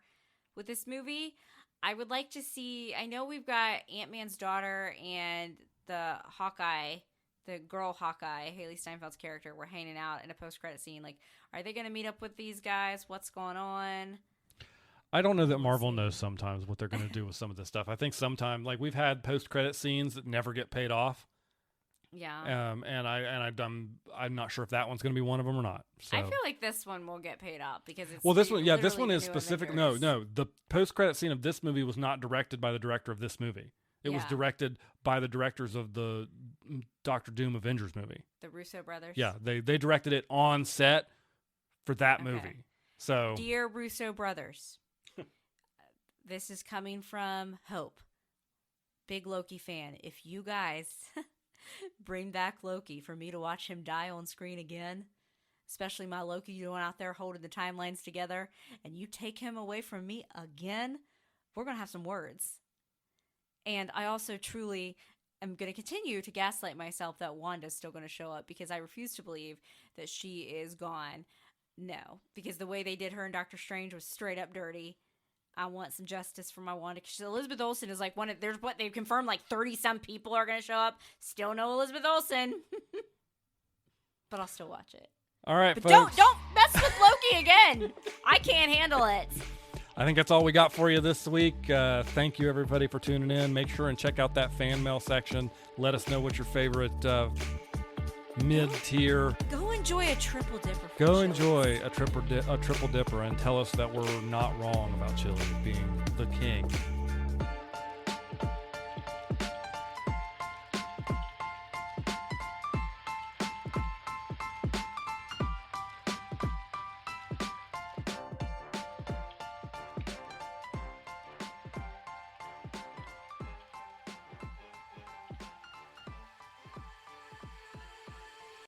with this movie. I would like to see, I know we've got Ant-Man's daughter and the Hawkeye, the girl Hawkeye, Haley Steinfeld's character, were hanging out in a post-credit scene. Like, are they going to meet up with these guys? What's going on?
I don't know that Marvel knows sometimes what they're going to do with some of this stuff. I think sometimes, like, we've had post-credit scenes that never get paid off.
Yeah.
And I'm not sure if that one's going to be one of them or not. So.
I feel like this one will get paid off because it's
this one is specific. No, the post-credit scene of this movie was not directed by the director of this movie. It was directed by the directors of the Doctor Doom Avengers movie.
The Russo brothers.
Yeah, they directed it on set for that movie. So,
dear Russo brothers, this is coming from Hope, big Loki fan. If you guys bring back Loki for me to watch him die on screen again, especially my Loki, you going out there holding the timelines together, and you take him away from me again, we're going to have some words. And I also truly am going to continue to gaslight myself that Wanda's still going to show up, because I refuse to believe that she is gone. No, because the way they did her in Doctor Strange was straight up dirty. I want some justice for my Wanda. Elizabeth Olsen is like they've confirmed like 30-some people are going to show up. Still no Elizabeth Olsen. But I'll still watch it.
All right,
but
folks.
Don't mess with Loki again. I can't handle it.
I think that's all we got for you this week. Thank you, everybody, for tuning in. Make sure and check out that fan mail section. Let us know what your favorite mid-tier.
Go enjoy a triple dipper.
Go enjoy a triple dipper and tell us that we're not wrong about chili being the king.